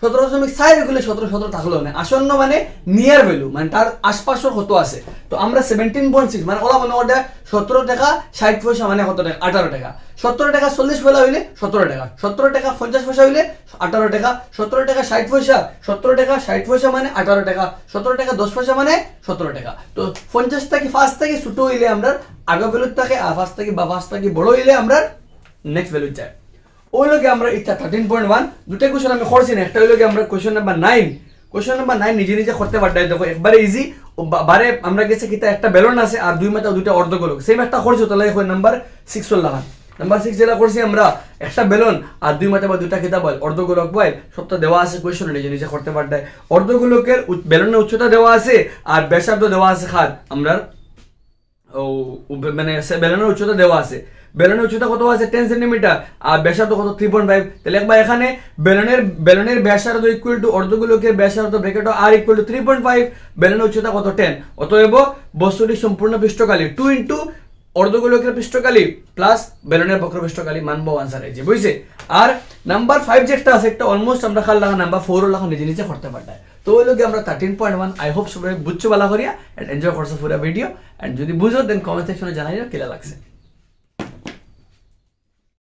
17.4 গুলো 17 থাকলো না আসন্ন মানে নিয়ার ভ্যালু মানে তার আশপাশের কত আছে তো আমরা 17.6 মানে ওলা মানে ওটা 17 টাকা 60 পয়সা মানে কত টাকা 18 টাকা 17 টাকা 40 পয়সা হইলে 17 টাকা 17 টাকা 50 পয়সা হইলে 18 টাকা 17 টাকা 60 পয়সা 17 টাকা 60 পয়সা মানে 18 টাকা 17 টাকা 10 পয়সা মানে 17 টাকা তো 50 টাকা ফার্স্ট থেকে ছোট হইলে আমরা আগা ভ্যালু থাকে ফার্স্ট থেকে বড় হইলে আমরা নেক্সট ভ্যালু চাই ওই লোকে আমরা ইচ্ছা 13.1 দুটো কোশ্চেন আমি করছি না একটা হইলো কি আমরা কোশ্চেন নাম্বার 9 নিজে করতে পারতাই দেখো একবারে ইজি বারে আমরা গেছে কিটা একটা বেলুন আছে আর দুই মাথা দুইটা অর্ধগোলক সেম একটা করছো তাহলে কই নাম্বার 6 হল লাগান নাম্বার 6 যেটা করছি আমরা একটা বেলুন আর দুই মাথা বা দুইটা কিটা বল অর্ধগোলক বল সবটা দেওয়া আছে কোশ্চেন নিজে করতে পারতাই অর্ধগোলকের বেলুনের উচ্চতা দেওয়া আছে আর ব্যাসার্ধ দেওয়া আছে খার আমরা মানে বেলুনের উচ্চতা দেওয়া আছে বেলুনের উচ্চতা কত আছে 10 সেন্টিমিটার আর ব্যাসার্ধ কত 3.5 তাহলে একবার এখানে বেলুনের ব্যাসার্ধ ইকুয়াল টু অর্ধগোলকের ব্যাসার্ধ ব্র্যাকেট r ইকুয়াল টু 3.5 বেলুনের উচ্চতা কত 10 অতএব বস্তুটি সম্পূর্ণ পৃষ্ঠকালি 2 ইনটু অর্ধগোলকের পৃষ্ঠকালি প্লাস বেলুনের বক্র পৃষ্ঠকালি মানবো आंसर है বুঝছে আর নাম্বার 5 যেটা আছে একটা অলমোস্ট আমরা খাল লাগা নাম্বার 4 লাগা নিজে করতে পারতাই তো ওই লোকে আমরা 13.1 আই হোপ সবাই বুঝছো ভালো করিয়া এন্ড এনজয় করছো পুরো ভিডিও এন্ড যদি বুঝো দেন কমেন্ট সেকশনে জানাইও কেলা লাগছে